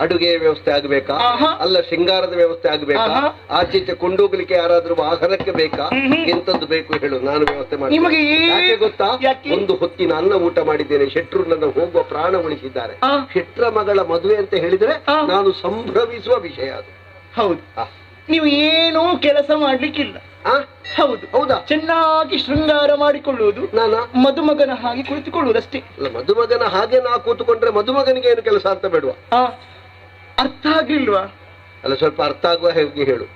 ಅಡುಗೆಯ ವ್ಯವಸ್ಥೆ ಆಗ್ಬೇಕಾ, ಅಲ್ಲ ಶೃಂಗಾರದ ವ್ಯವಸ್ಥೆ ಆಗ್ಬೇಕಾ, ಆಚೀಚೆ ಕೊಂಡೋಗ್ಲಿಕ್ಕೆ ಯಾರಾದ್ರೂ ವಾಹನಕ್ಕೆ ಬೇಕಾ, ಎಂತದ್ದು ಬೇಕು ಹೇಳು, ನಾನು ವ್ಯವಸ್ಥೆ ಮಾಡಿ. ನಿಮಗೆ ಯಾಕೆ ಗೊತ್ತಾ? ಒಂದು ಹೊತ್ತಿನ ಅನ್ನ ಊಟ ಮಾಡಿದ್ದೇನೆ. ಶೆಟ್ರು ನನ್ನ ಹೋಗುವ ಪ್ರಾಣ ಉಳಿಸಿದ್ದಾರೆ. ಶೆಟ್ರ ಮಗಳ ಮದುವೆ ಅಂತ ಹೇಳಿದ್ರೆ ನಾನು ಸಂಭ್ರಮಿಸುವ ವಿಷಯ ಅದು. ಹೌದು. ನೀವು ಏನೂ ಕೆಲಸ ಮಾಡ್ಲಿಕ್ಕಿಲ್ಲ. ಹೌದು. ಹೌದಾ? ಚೆನ್ನಾಗಿ ಶೃಂಗಾರ ಮಾಡಿಕೊಳ್ಳುವುದು, ನಾನಾ ಮದುಮಗನ ಹಾಗೆ ಕುಳಿತುಕೊಳ್ಳುವುದಷ್ಟೇ. ಅಲ್ಲ, ಮದುಮಗನ ಹಾಗೆ ನಾ ಕೂತುಕೊಂಡ್ರೆ ಮದುಮಗನಿಗೆ ಏನು ಕೆಲಸ ಅಂತ ಬೇಡುವ? ಅರ್ಥ ಆಗ್ಲಿಲ್ವಾ? ಅಲ್ಲ, ಸ್ವಲ್ಪ ಅರ್ಥ ಆಗುವ ಹೇಗೆ ಹೇಳು.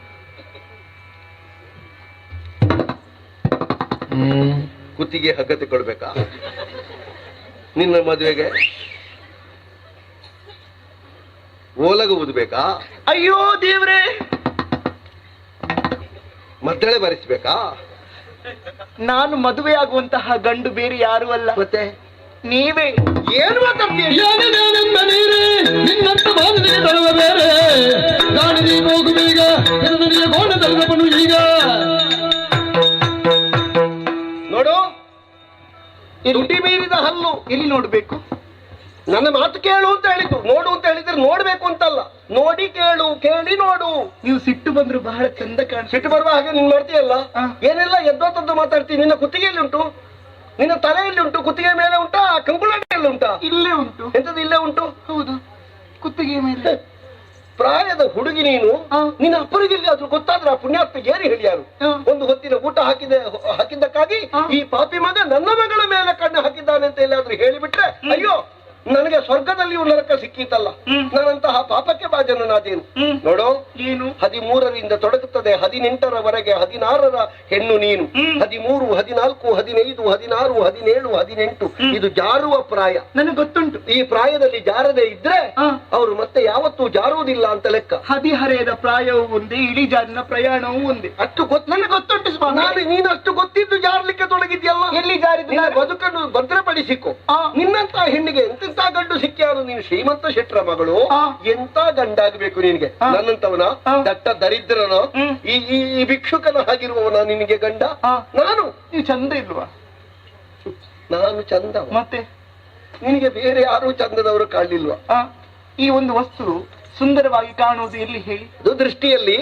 ಕುತ್ತಿಗೆ ಹಗ್ಗ ತಗೊಳ್ಬೇಕಾ ನಿನ್ನ ಮದುವೆಗೆ? ಓಲಗ ಊದ್ಬೇಕಾ? ಅಯ್ಯೋ ದೇವ್ರೆ, ಮದ್ದಳೆ ಬರೆಸ್ಬೇಕಾ? ನಾನು ಮದುವೆ ಆಗುವಂತಹ ಗಂಡು ಬೇರೆ ಯಾರು ಅಲ್ಲ, ಮತ್ತೆ ನೀವೇ. ಏನು ಮಾತಾಡ್ತೀಯ? ನಿನ್ನಂತ ಬಾಂಧವಿಗೆ ತರುವ ಬೇರೆ ನಾನು ನೀನು ಹೋಗು ಬೇಗ, ನನಗೆ ಗೋಣದಲ್ಲವನು ಈಗ. ನೋಡು, ತುಟಿ ಮೀರಿದ ಹಲ್ಲು. ಎಲ್ಲಿ ನೋಡ್ಬೇಕು? ನನ್ನ ಮಾತು ಕೇಳು ಅಂತ ಹೇಳಿದ್ದು. ನೋಡು ಅಂತ ಹೇಳಿದ್ರೆ ನೋಡ್ಬೇಕು ಅಂತಲ್ಲ, ನೋಡಿ ಕೇಳು, ಕೇಳಿ ನೋಡು. ನೀವು ಸಿಟ್ಟು ಬಂದ್ರು ಬಹಳ ಚಂದ ಕಾಣ. ಸಿಟ್ಟು ಬರುವ ಹಾಗೆ ನೀನ್ ಮಾಡ್ತೀಯಲ್ಲ. ಏನೆಲ್ಲ ಎದ್ದೋತದ್ದು ಮಾತಾಡ್ತೀನಿ. ನಿನ್ನ ಕುತ್ತಿಗೆಯಲ್ಲಿ ಉಂಟು, ನಿನ್ನ ತಲೆಯಲ್ಲಿ ಉಂಟು, ಕುತ್ತಿಗೆ ಮೇಲೆ ಉಂಟಾ, ಕಂಕುಳಲ್ಲಿ ಉಂಟಾ? ಇಲ್ಲೇ ಉಂಟು. ಎಂತದ್ದು ಇಲ್ಲೇ ಉಂಟು? ಹೌದು, ಕುತ್ತಿಗೆ ಮೇಲೆ. ಪ್ರಾಯದ ಹುಡುಗಿ ನೀನು. ನಿನ್ನ ಅಪ್ಪರಿಗೆ ಅದು ಗೊತ್ತಾದ್ರೆ ಆ ಪುಣ್ಯಾತ್ಮ ಏರಿ ಹೇಳಿ ಯಾರು? ಒಂದು ಹೊತ್ತಿನ ಊಟ ಹಾಕಿದ್ದಕ್ಕಾಗಿ ಈ ಪಾಪಿ ಮಗ ನನ್ನ ಮಗಳ ಮೇಲೆ ಕಣ್ಣು ಹಾಕಿದ್ದಾನೆ ಅಂತ ಎಲ್ಲಾದ್ರೂ ಹೇಳಿಬಿಟ್ರೆ ಅಯ್ಯೋ ನನಗೆ ಸ್ವರ್ಗದಲ್ಲಿ ನರಕ ಸಿಕ್ಕಿತಲ್ಲ, ನಾನಂತಹ ಪಾಪಕ್ಕೆ ಭಾಜನನಾದೇನು. ನೋಡು, ಏನು 13ರಿಂದ ತೊಡಗುತ್ತದೆ 18ರವರೆಗೆ 16ರ ಹೆಣ್ಣು ನೀನು. 13, 14, 15, 16, 17, 18 ಇದು ಜಾರುವ ಪ್ರಾಯ. ನನಗೆ ಗೊತ್ತುಂಟು. ಈ ಪ್ರಾಯದಲ್ಲಿ ಜಾರದೆ ಇದ್ರೆ ಅವರು ಮತ್ತೆ ಯಾವತ್ತೂ ಜಾರುವುದಿಲ್ಲ ಅಂತ ಲೆಕ್ಕ. ಹದಿಹರೆಯದ ಪ್ರಾಯವೂ ಒಂದೇ, ಇಳಿ ಜಾರಿನ ಪ್ರಯಾಣವೂ ಒಂದೇ. ಅಷ್ಟು ನನಗೆ ಗೊತ್ತುಂಟು ಸ್ವಾಮಿ. ನೀನು ಅಷ್ಟು ಗೊತ್ತಿದ್ದು ಜಾರ್ಲಿಕ್ಕೆ ತೊಡಗಿದ್ಯಲ್ಲ. ಎಲ್ಲಿ ಜಾರಿದ? ಬದುಕನ್ನು ಭದ್ರಪಡಿಸಿಕೊ. ನಿನ್ನಂತ ಹೆಣ್ಣಿಗೆ ಎಂತ ಗಂಡು ಸಿಕ್ಕ್ಯಾರು? ನೀನು ಶ್ರೀಮಂತ ಶೆಟ್ರ ಮಗಳು, ಎಂತ ಗಂಡಾಗಬೇಕು ನಿನಗೆ? ನನ್ನಂತವನ ದಟ್ಟ ದರಿದ್ರನ, ಈ ಭಿಕ್ಷುಕನ ಹಾಗಿರುವವನ ನಿನಗೆ ಗಂಡ? ನಾನು ನೀವು ಚಂದ ಇಲ್ವಾ? ನಾನು ಚಂದ, ಮತ್ತೆ ನಿನಗೆ ಬೇರೆ ಯಾರು ಚಂದದವರು ಕಾಣಲಿಲ್ವಾ? ಈ ಒಂದು ವಸ್ತು ಸುಂದರವಾಗಿ ಕಾಣುವುದು ಎಲ್ಲಿ ಹೇಳಿ? ಅದು ದೃಷ್ಟಿಯಲ್ಲಿ.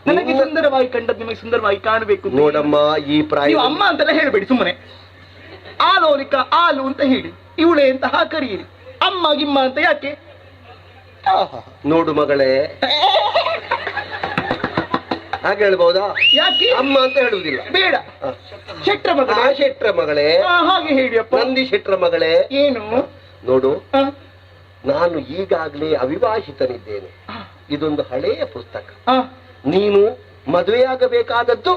ನನಗೆ ಸುಂದರವಾಗಿ ಕಂಡದ್ದು ನಿಮಗೆ ಸುಂದರವಾಗಿ ಕಾಣಬೇಕು. ನೋಡಮ್ಮ, ಈ ಪ್ರಾಯ ಅಮ್ಮ ಅಂತೆಲ್ಲ ಹೇಳ್ಬೇಡಿ, ಸುಮ್ಮನೆ ಆಲೋಲಿಕ ಆಲು ಅಂತ ಹೇಳಿ, ಇವಳೆ ಅಂತ ಕರೀರಿ. ಅಮ್ಮ ಗಿಮ್ಮ ಅಂತ ಯಾಕೆ? ನೋಡು ಮಗಳೇ, ಹಾಗೆ ಹೇಳ್ಬಹುದಾ? ಯಾಕೆ ಅಮ್ಮ ಅಂತ ಹೇಳುವುದಿಲ್ಲ? ಬೇಡ, ಶೆಟ್ರ ಮಗಳೇ. ಶೆಟ್ರ ಮಗಳೇ ಹಾಗೆ ಹೇಳಿಯಪ್ಪ. ನಂದಿ ಶೆಟ್ರ ಮಗಳೇ. ಏನು? ನೋಡು, ನಾನು ಈಗಾಗಲೇ ಅವಿವಾಹಿತನಿದ್ದೇನೆ. ಇದೊಂದು ಹಳೆಯ ಪುಸ್ತಕ. ನೀನು ಮದುವೆಯಾಗಬೇಕಾದದ್ದು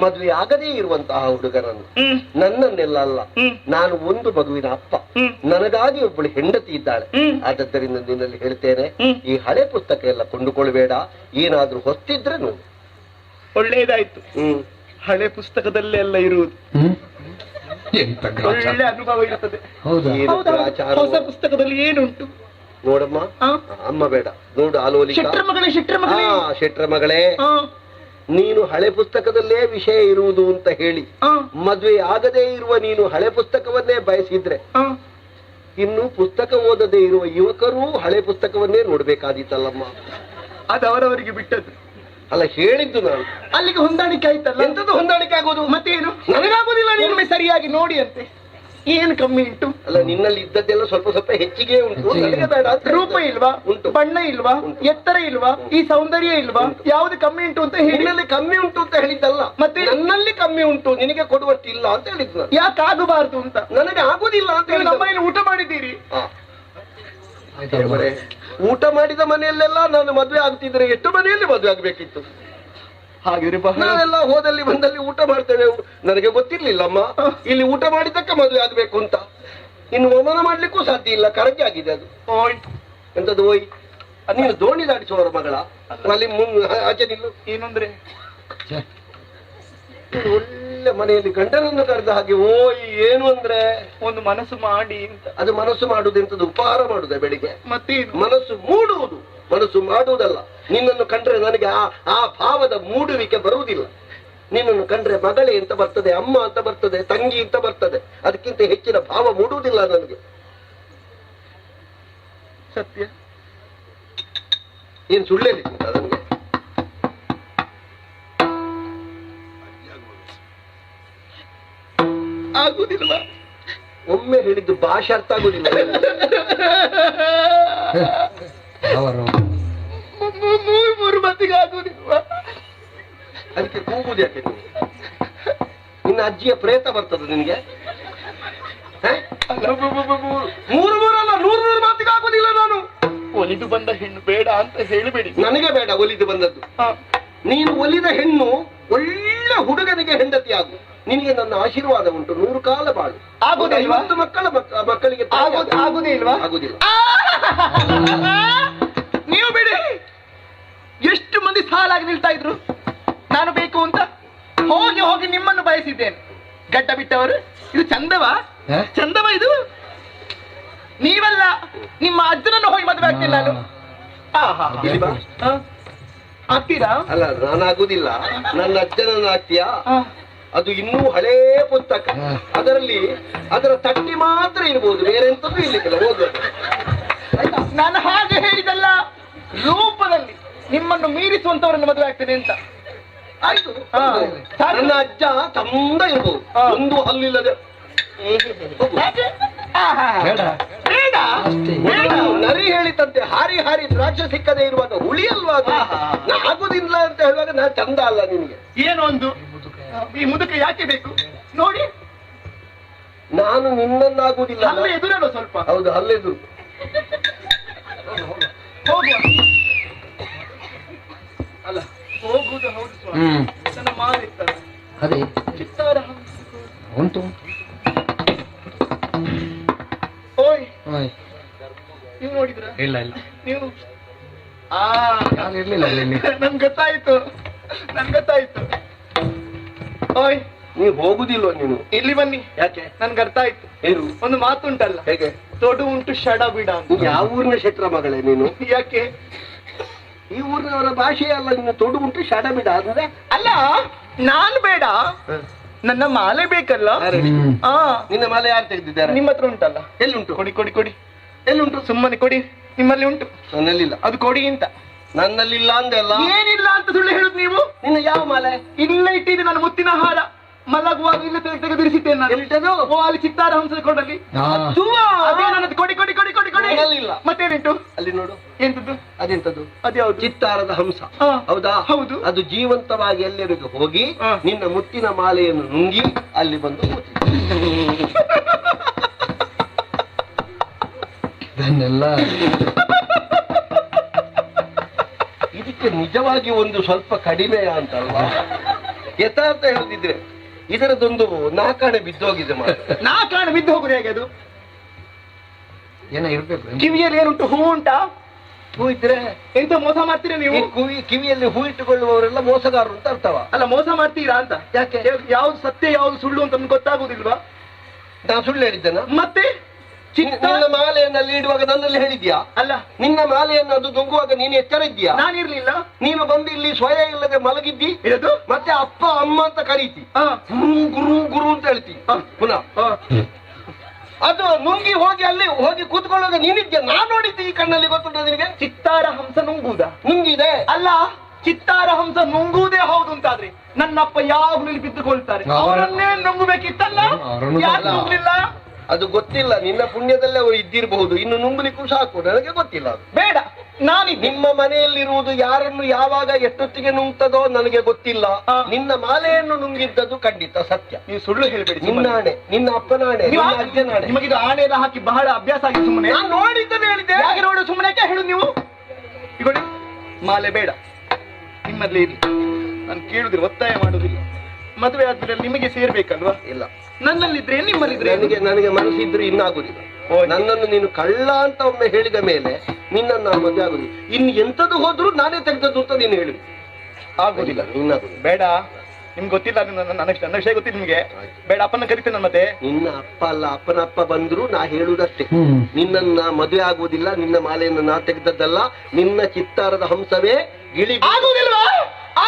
ಮದುವೆಯಾಗದೇ ಇರುವಂತಹ ಹುಡುಗರನ್ನು, ನನ್ನನ್ನೆಲ್ಲ ಅಲ್ಲ. ನಾನು ಒಂದು ಮಗುವಿನ ಅಪ್ಪ, ನನಗಾಗಿ ಒಬ್ಬಳು ಹೆಂಡತಿ ಇದ್ದಾಳೆ. ಆದ್ದರಿಂದ ನಿನ್ನಲ್ಲಿ ಹೇಳ್ತೇನೆ, ಈ ಹಳೆ ಪುಸ್ತಕ ಎಲ್ಲ ಕೊಂಡುಕೊಳ್ಬೇಡ. ಏನಾದ್ರೂ ಹೊತ್ತಿದ್ರೆ ನೋಡು. ಒಳ್ಳೇದಾಯ್ತು. ಹಳೆ ಪುಸ್ತಕದಲ್ಲೇ ಎಲ್ಲ ಇರುವುದು. ಒಳ್ಳೆ ಅನುಭವ ಇರುತ್ತದೆ. ಹೊಸ ಪುಸ್ತಕದಲ್ಲಿ ಏನುಂಟು ನೋಡಮ್ಮ. ಅಮ್ಮ ಬೇಡ, ನೋಡು ಆಲೋಲಿಕ. ಶೆಟ್ರ ಮಗಳೇ, ಶೆಟ್ರ ಮಗಳೇ, ನೀನು ಹಳೆ ಪುಸ್ತಕದಲ್ಲೇ ವಿಷಯ ಇರುವುದು ಅಂತ ಹೇಳಿ ಮದುವೆ ಆಗದೇ ಇರುವ ನೀನು ಹಳೆ ಪುಸ್ತಕವನ್ನೇ ಬಯಸಿದ್ರೆ ಇನ್ನು ಪುಸ್ತಕ ಓದದೇ ಇರುವ ಯುವಕರು ಹಳೆ ಪುಸ್ತಕವನ್ನೇ ನೋಡ್ಬೇಕಾದೀತಲ್ಲಮ್ಮ. ಅದು ಅವರವರಿಗೆ ಬಿಟ್ಟದ್ದು. ಅಲ್ಲ, ಹೇಳಿದ್ದು ನಾನು. ಅಲ್ಲಿಗೆ ಹೊಂದಾಣಿಕೆ ಆಯ್ತಲ್ಲ. ಎಂತದ್ದು ಹೊಂದಾಣಿಕೆ ಆಗೋದು? ಮತ್ತೇನು? ನನಗಾಗೋದಿಲ್ಲ. ನೀನು ಸರಿಯಾಗಿ ನೋಡಿ ಅಂತೆ. ಏನು ಕಮ್ಮಿ ಉಂಟು? ಅಲ್ಲ, ನಿನ್ನಲ್ಲಿ ಇದ್ದದ್ದೆಲ್ಲ ಸ್ವಲ್ಪ ಸ್ವಲ್ಪ ಹೆಚ್ಚಿಗೆ ಉಂಟು. ನನಗೆ ಬೇಡ. ರೂಪ ಇಲ್ವಾ? ಉಂಟು. ಬಣ್ಣ ಇಲ್ವಾ? ಎತ್ತರ ಇಲ್ವಾ? ಈ ಸೌಂದರ್ಯ ಇಲ್ವಾ? ಯಾವ್ದು ಕಮ್ಮಿ ಉಂಟು ಅಂತ ಹೇಳಿ? ನಿನ್ನಲ್ಲಿ ಕಮ್ಮಿ ಉಂಟು ಅಂತ ಹೇಳಿದ್ದಲ್ಲ, ಮತ್ತೆ ನನ್ನಲ್ಲಿ ಕಮ್ಮಿ ಉಂಟು, ನಿನಗೆ ಕೊಡುವಷ್ಟಿಲ್ಲ ಅಂತ ಹೇಳಿದ್ದು. ಯಾಕೆ ಆಗಬಾರ್ದು ಅಂತ? ನನಗೆ ಆಗುದಿಲ್ಲ ಅಂತ ಹೇಳಿ. ನಮ್ಮ ಮನೆಯಲ್ಲಿ ಊಟ ಮಾಡಿದ್ದೀರಿ. ಊಟ ಮಾಡಿದ ಮನೆಯಲ್ಲೆಲ್ಲ ನಾನು ಮದುವೆ ಆಗ್ತಿದ್ರೆ ಎಷ್ಟು ಮನೆಯಲ್ಲಿ ಮದುವೆ ಆಗ್ಬೇಕಿತ್ತು? ಹಾಗಿದ್ರೆ ನಾವೆಲ್ಲ ಹೋದಲ್ಲಿ ಬಂದಲ್ಲಿ ಊಟ ಮಾಡ್ತೇವೆ. ನನಗೆ ಗೊತ್ತಿರ್ಲಿಲ್ಲ ಅಮ್ಮ ಇಲ್ಲಿ ಊಟ ಮಾಡಿದ್ದಕ್ಕೆ ಮದುವೆ ಆಗ್ಬೇಕು ಅಂತ. ಇನ್ನು ವಮನ ಮಾಡ್ಲಿಕ್ಕೂ ಸಾಧ್ಯ ಇಲ್ಲ, ಕರಗಿ ಆಗಿದೆ ಅದು. ಓಯ್ ಎಂತದ್ದು ಓಯ್? ನೀನು ದೋಣಿ ದಾಟಿಸುವವರ ಮಗಳ ಅಲ್ಲಿ ಆಚೆ ನಿಲ್ಲು. ಏನಂದ್ರೆ ಒಳ್ಳೆ ಮನೆಯಲ್ಲಿ ಗಂಡನನ್ನು ಕರೆದ ಹಾಗೆ ಓಯ್ ಏನು ಅಂದ್ರೆ ಒಂದು ಮನಸ್ಸು ಮಾಡಿ ಅಂತ. ಅದು ಮನಸ್ಸು ಮಾಡುವುದೆಂತದ್ದು? ಉಪಹಾರ ಮಾಡುದೆ ಬೆಳಿಗ್ಗೆ. ಮತ್ತೇನು? ಮನಸ್ಸು ಮೂಡುವುದು, ಮನಸ್ಸು ಮಾಡುವುದಲ್ಲ. ನಿನ್ನನ್ನು ಕಂಡ್ರೆ ನನಗೆ ಆ ಭಾವದ ಮೂಡುವಿಕೆ ಬರುವುದಿಲ್ಲ. ನಿನ್ನನ್ನು ಕಂಡ್ರೆ ಮಗಳೇ ಅಂತ ಬರ್ತದೆ, ಅಮ್ಮ ಅಂತ ಬರ್ತದೆ, ತಂಗಿ ಅಂತ ಬರ್ತದೆ. ಅದಕ್ಕಿಂತ ಹೆಚ್ಚಿನ ಭಾವ ಮೂಡುವುದಿಲ್ಲ ನನಗೆ. ಸತ್ಯ. ಏನ್ ಸುಳ್ಳು ಹೇಳಿದ್ದ ನನಗೆ? ಆಗುದಿಲ್ವಾ? ಒಮ್ಮೆ ಹೇಳಿದ್ದು ಭಾಷೆ ಅರ್ಥ ಆಗುದಿಲ್ಲ. ಮೂರು ಮತ್ತಿಗೆ ಆಗುದಿಲ್ವಾ? ಅದಕ್ಕೆ ಕೂಗುದು ಯಾಕೆ ನೀವು? ನಿನ್ನ ಅಜ್ಜಿಯ ಪ್ರೇತ ಬರ್ತದೆ ನಿನ್ಗೆ? ಮೂರು ಮೂರಲ್ಲ, 100 ಮಾತಿಗೆ ಆಗುದಿಲ್ಲ. ನಾನು ಒಲಿದು ಬಂದ ಹೆಣ್ಣು ಬೇಡ ಅಂತ ಹೇಳಬೇಡಿ. ನನಗೆ ಬೇಡ ಒಲಿದು ಬಂದದ್ದು. ನೀನು ಒಲಿದ ಹೆಣ್ಣು ಒಳ್ಳೆ ಹುಡುಗನಿಗೆ ಹೆಂಡತಿ ಆಗು. ನಿನಗೆ ನನ್ನ ಆಶೀರ್ವಾದ ಉಂಟು. 100 ಕಾಲ ಬಾಳು. ಆಗುದಿಲ್ವಾ? 50 ಮಕ್ಕಳಿಗೆ ಆಗುದೇ ಇಲ್ವಾ? ಆಗುದಿಲ್ಲ. ನೀವು ಬಿಡಿ. ಎಷ್ಟು ಮಂದಿ ಸಾಲಾಗಿ ನಿಲ್ತಾ ಇದ್ರು ನಾನು ಬೇಕು ಅಂತ. ಹೋಗಿ ಹೋಗಿ ನಿಮ್ಮನ್ನು ಬಯಸಿದ್ದೇನೆ. ಗಡ್ಡ ಬಿಟ್ಟವರು. ಇದು ಚಂದವಾ? ಚಂದವಾ ಇದು? ನೀವಲ್ಲ, ನಿಮ್ಮ ಅಜ್ಜನನ್ನು ಹೋಗಿ ಮದುವೆ ಆಗ್ತೀನಿ ನಾನು. ಆಗ್ತೀರಾ? ಅಲ್ಲ, ನಾನು ಆಗುದಿಲ್ಲ. ನನ್ನ ಅಜ್ಜನನ್ನು ಆಗ್ತೀಯಾ? ಅದು ಇನ್ನೂ ಹಳೇ ಪುಸ್ತಕ. ಅದರಲ್ಲಿ ಅದರ ತಟ್ಟಿ ಮಾತ್ರ ಇರ್ಬೋದು, ಬೇರೆ ಎಂತದ್ದು ಇರ್ಲಿಕ್ಕಿಲ್ಲ. ಓದುವುದು. ನಾನು ಹಾಗೆ ಹೇಳಿದಲ್ಲ, ರೂಪದಲ್ಲಿ ನಿಮ್ಮನ್ನು ಮೀರಿಸುವಂತವರನ್ನು ಮದುವೆ ಆಗ್ತೇನೆ ಅಂತ. ಆಯ್ತು. ನನ್ನ ಅಜ್ಜ ಚಂದ ಇರ್ಬೋದು, ಒಂದು ಹಲ್ಲಿಲ್ಲದೆ. ನರಿ ಹೇಳಿತಂತೆ, ಹಾರಿ ಹಾರಿ ದ್ರಾಕ್ಷ ಸಿಕ್ಕದೆ ಇರುವಾಗ ಹುಳಿ ಅಲ್ವಾ ಅದು? ಆಗುದಿಲ್ಲ ಅಂತ ಹೇಳುವಾಗ ನಾ ಚಂದ ಅಲ್ಲ ನಿನ್ಗೆ? ಏನೋ ಒಂದು ಈ ಮುದುಕ ಯಾಕೆ ಬೇಕು ನೋಡಿ. ನಾನು ನಿನ್ನನ್ನಾಗುವುದಿಲ್ಲ. ಅಲ್ಲ ಎದುರಲ್ಲ ಸ್ವಲ್ಪ. ಹೌದು, ಅಲ್ಲೆದು. ಹೋಗುವ. ಅಲ್ಲ ಹೋಗುವುದು ಹೌದು ಸ್ವಾಮಿ. ನನ್ನ ಮಾರಿರ್ತಾರೆ. ಅದೇ ಚಿತ್ತಾರ ಉಂಟು. ಓಯ್ ನೀವು ನೋಡಿದ್ರ? ಇಲ್ಲ ಇಲ್ಲ, ನೀವು ಇರ್ಲಿಲ್ಲ. ನನ್ಗೆ ಗೊತ್ತಾಯ್ತು, ನನ್ಗೆ ಗೊತ್ತಾಯ್ತು. ಓಯ್ ನೀವು ಹೋಗುದಿಲ್ವ? ನೀನು ಇಲ್ಲಿ ಬನ್ನಿ. ಯಾಕೆ? ನನ್ಗೆ ಅರ್ಥ ಆಯ್ತು. ಏನು? ಒಂದು ಮಾತುಂಟಲ್ಲ, ಹೇಗೆ? ತೊಡು ಉಂಟು ಶಡ ಬಿಡ ಅಂತ. ಯಾವ ಊರಿನ ಶೆಟ್ರ ಮಗಳೇ ನೀನು? ಯಾಕೆ? ಈ ಊರಿನವರ ಭಾಷೆ ಅಲ್ಲ. ನಿನ್ನ ತೊಡು ಉಂಟು ಶಡ ಬಿಡ ಅಂದ್ರೆ? ಅಲ್ಲ, ನಾನ್ ಬೇಡ, ನನ್ನ ಮಾಲೆ ಬೇಕಲ್ಲ. ನಿನ್ನ ಮಾಲೆ ಯಾರು ತೆಗೆದಿದ್ದಾರೆ? ನಿಮ್ಮ ಹತ್ರ ಉಂಟಲ್ಲ. ಎಲ್ಲಿ ಉಂಟು? ಕೊಡಿ ಕೊಡಿ ಕೊಡಿ. ಎಲ್ಲಿ ಉಂಟು? ಸುಮ್ಮನೆ ಕೊಡಿ. ನಿಮ್ಮಲ್ಲಿ ಉಂಟು. ನನ್ನಲ್ಲಿಲ್ಲ. ಅದು ಕೊಡಿ ಅಂತ. ನನ್ನಲ್ಲಿಲ್ಲ ಅಂದೆಲ್ಲ. ಏನಿಲ್ಲ ಅಂತ ಸುಳ್ಳು ಹೇಳುದು ನೀವು. ನಿನ್ನ ಯಾವ ಮಾಲೆ? ಇಲ್ಲ ಇಟ್ಟಿದ್ದು ನನ್ನ ಮುತ್ತಿನ ಹಾರ. ಮಲಗುವಾಗ ಇಲ್ಲ ತೆಗೆದಿರಿಸಿದ್ದೇನೆ ನಾನು. ಎಲ್ಲಿಟ್ಟದು? ಓ, ಅಲ್ಲಿ ಚಿತ್ತಾರ ಹಂಸದ ಕೊಡಲಿ. ಅದೇ ನನ್ನದು. ಕೊಡಿ ಕೊಡಿ ಕೊಡಿ ಕೊಡಿ ಕೊಡಿ. ನನ್ನಲ್ಲಿಲ್ಲ. ಮತ್ತೇನಿಟ್ಟು? ಅಲ್ಲಿ ನೋಡು. ಎಂತದ್ದು? ಅದೆಂತದ್ದು? ಅದ್ಯಾವುದು? ಚಿತ್ತಾರದ ಹಂಸ. ಹೌದಾ? ಹೌದು. ಅದು ಜೀವಂತವಾಗಿ ಎಲ್ಲರಿಗೂ ಹೋಗಿ ನಿನ್ನ ಮುತ್ತಿನ ಮಾಲೆಯನ್ನು ನುಂಗಿ ಅಲ್ಲಿ ಬಂದು ಇದಕ್ಕೆ ನಿಜವಾಗಿ ಒಂದು ಸ್ವಲ್ಪ ಕಡಿಮೆ ಅಂತಲ್ವಾ? ಯಥಾರ್ಥ ಹೇಳುದಿದ್ರೆ ಇದರದೊಂದು ನಾಕಾಣೆ ಬಿದ್ದೋಗಿದೆ. ನಾಕಾಣೆ ಬಿದ್ದು ಹೋಗುದು ಹೇಗೆ? ಅದು ಏನೋ ಇರ್ಬೇಕು. ಕಿವಿಯಲ್ಲಿ ಏನುಂಟು? ಹೂ ಉಂಟಾ? ಹೂ ಇದ್ರೆ ಎಂತ ಮೋಸ ಮಾಡ್ತೀರಾ ನೀವು? ಕಿವಿಯಲ್ಲಿ ಹೂ ಇಟ್ಟುಕೊಳ್ಳುವವರೆಲ್ಲ ಮೋಸಗಾರರು ಅಂತ ಅರ್ಥವ? ಅಲ್ಲ, ಮೋಸ ಮಾಡ್ತೀರಾ ಅಂತ. ಯಾಕೆ? ಯಾವ್ದು ಸತ್ಯ ಯಾವ್ದು ಸುಳ್ಳು ಅಂತ ಗೊತ್ತಾಗುದಿಲ್ವಾ? ನಾನು ಸುಳ್ಳು ಹೇಳಿದ್ದೇನ? ಮತ್ತೆ ನಿನ್ನ ಮಾಲೆಯನ್ನು ಅಲ್ಲಿ ಇಡುವಾಗ ನನ್ನಲ್ಲಿ ಹೇಳಿದ್ಯಾ? ಅಲ್ಲ, ನಿನ್ನ ಮಾಲೆಯನ್ನು ಅದು ನುಂಗುವಾಗ ನೀನು ಎಚ್ಚರ ಇದ್ದೀಯಾ? ನಾನಿರ್ಲಿಲ್ಲ. ನೀನು ಬಂದು ಇಲ್ಲಿ ಸ್ವಯ ಇಲ್ಲದೆ ಮಲಗಿದ್ದಿ. ಇದು ಮತ್ತೆ ಅಪ್ಪ ಅಮ್ಮ ಅಂತ ಕರೀತಿ, ಗುರು ಗುರು ಅಂತ ಹೇಳ್ತಿ ಪುನಃ. ಅದು ನುಂಗಿ ಹೋಗಿ ಅಲ್ಲಿ ಹೋಗಿ ಕೂತ್ಕೊಳ್ಳೋದು ನೀನಿದ್ಯಾ? ನಾನ್ ನೋಡಿದ್ದೆ ಈ ಕಣ್ಣಲ್ಲಿ. ಗೊತ್ತುಂಟ ನಿನಗೆ? ಚಿತ್ತಾರ ಹಂಸ ನುಂಗುವುದ? ನುಂಗಿದೆ. ಅಲ್ಲ, ಚಿತ್ತಾರ ಹಂಸ ನುಂಗುವುದೇ ಹೌದು ಅಂತಾದ್ರೆ ನನ್ನಪ್ಪ ಯಾವಾಗಲೂ ಇಲ್ಲಿ ಬಿದ್ದುಕೊಳ್ತಾರೆ. ಅವರನ್ನೇ ನುಂಗಬೇಕಿತ್ತಲ್ಲ, ಯಾಕೆ ನುಂಗ್ಲಿಲ್ಲ? ಅದು ಗೊತ್ತಿಲ್ಲ. ನಿನ್ನ ಪುಣ್ಯದಲ್ಲೇ ಅವರು ಇದ್ದಿರಬಹುದು. ಇನ್ನು ನುಂಗ್ಲಿಕ್ಕೂ ಸಾಕು. ನನಗೆ ಗೊತ್ತಿಲ್ಲ. ಅದು ಬೇಡ. ನಿಮ್ಮ ಮನೆಯಲ್ಲಿರುವುದು ಯಾರನ್ನು ಯಾವಾಗ ಎಷ್ಟೊತ್ತಿಗೆ ನುಂಗ್ತದೋ ನನಗೆ ಗೊತ್ತಿಲ್ಲ. ನಿನ್ನ ಮಾಲೆಯನ್ನು ನುಂಗಿದ್ದದು ಖಂಡಿತ ಸತ್ಯ. ನೀವು ಸುಳ್ಳು ಹೇಳ್ಬೇಡಿ. ನಿನ್ನ ಆಣೆ, ನಿನ್ನ ಅಪ್ಪನಾಣೆ, ಅಜ್ಜನಾಣೆ. ನಿಮಗಿದು ಆಣೆ ಎಲ್ಲ ಹಾಕಿ ಬಹಳ ಅಭ್ಯಾಸ ಆಗಿ ಸುಮ್ಮನೆ. ನಾನು ನೋಡಿದ್ದನ್ನು ಹೇಳಿದ್ದೆ. ಯಾಕೆ ನೋಡು? ಸುಮ್ಮನೆ ಹೇಳು ನೀವು. ಈಗ ಮಾಲೆ ಬೇಡ, ನಿಮ್ಮಲ್ಲಿ ಇರ್ಲಿ. ನಾನು ಕೇಳುದಿಲ್ಲ, ಒತ್ತಾಯ ಮಾಡುದಿಲ್ಲ. ಮದುವೆ ಆದ್ಮೇಲೆ ನಿಮಗೆ ಸೇರ್ಬೇಕಲ್ವಾ? ಇಲ್ಲ, ನನ್ನಲ್ಲಿದ್ರೆ ನಿಮ್ಮಲ್ಲಿದ್ರೆ. ನನಗೆ ಮನಸ್ಸಿದ್ರೆ ಇನ್ನಾಗುದಿಲ್ಲ. ನನ್ನನ್ನು ನೀನು ಕಳ್ಳ ಅಂತ ಒಮ್ಮೆ ಹೇಳಿದ ಮೇಲೆ ನಿನ್ನನ್ನು ನಾನು ಮದುವೆ ಆಗುದು. ಇನ್ನು ಎಂತದ್ದು ಹೋದ್ರು ನಾನೇ ತೆಗೆದದ್ದು ಅಂತ ನೀನು ಹೇಳಿ. ಆಗೋದಿಲ್ಲ. ನಿನ್ನದು ಬೇಡ, ನಿಮ್ಗೆ ಗೊತ್ತಿಲ್ಲ, ನನ್ನ ವಿಷಯ ಗೊತ್ತಿಲ್ಲ ನಿಮ್ಗೆ. ಬೇಡ, ಅಪ್ಪನ ಕರಿತೇನೆ ನಾನು ಮತ್ತೆ. ನಿನ್ನ ಅಪ್ಪ ಅಲ್ಲ, ಅಪ್ಪನ ಅಪ್ಪ ಬಂದ್ರು ನಾ ಹೇಳುವುದಷ್ಟೇ. ನಿನ್ನನ್ನ ಮದುವೆ ಆಗುವುದಿಲ್ಲ, ನಿನ್ನ ಮಾಲೆಯನ್ನು ನಾ ತೆಗೆದದ್ದಲ್ಲ, ನಿನ್ನ ಚಿತ್ತಾರದ ಹಂಸವೇ ಗಿಳಿ. ಆಗುದಿಲ್ವಾ?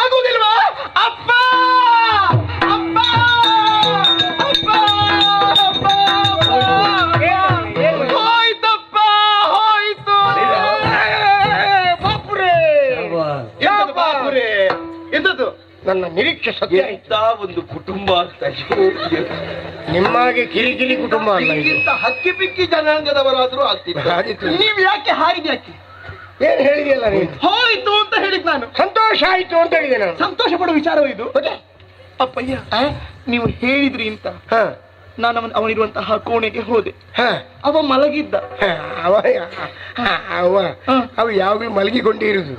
ಆಗುದಿಲ್ವಾ? ಅಪ್ಪ ಅಪ್ಪ ಅಪ್ಪ ಹೋಯ್ತಪ್ಪ, ಹೋಯ್ತು. ಬಾಪುರೇ, ಬಾಪುರೇ, ಎಂತದ್ದು? ನನ್ನ ನಿರೀಕ್ಷೆ ಸತ್ಯ. ಎಂತ ಒಂದು ಕುಟುಂಬ ಅಂತ. ನಿಮ್ಮಾಗೆ ಕಿರಿಕಿರಿ ಕುಟುಂಬ ಅಲ್ಲ ಇದು. ಇಂತ ಹಕ್ಕಿ ಪಿಕ್ಕಿ ಜನಾಂಗದವರಾದ್ರೂ ಆಗ್ತಿತ್ತು. ನೀವ್ ಯಾಕೆ ಹಾರಿದ್ಯಾಕೆ? ಏನ್ ಹೇಳಿದೆಯಲ್ಲ ನೀನು? ಹೋಯ್ತು ಅಂತ ಹೇಳಿದ್ ನಾನು. ಸಂತೋಷ ಆಯ್ತು ಅಂತ ಹೇಳಿದೆ ನಾನು. ಸಂತೋಷ ಪಡುವ ವಿಚಾರ ಇದು. ಅಪ್ಪಯ್ಯ, ನೀವು ಹೇಳಿದ್ರಿ ಅಂತ ನಾನು ಅವನಿರುವಂತಹ ಕೋಣೆಗೆ ಹೋದೆ. ಅವ ಮಲಗಿದ್ದ. ಅವು ಯಾವಾಗಲೂ ಮಲಗಿಕೊಂಡೇ ಇರುದು.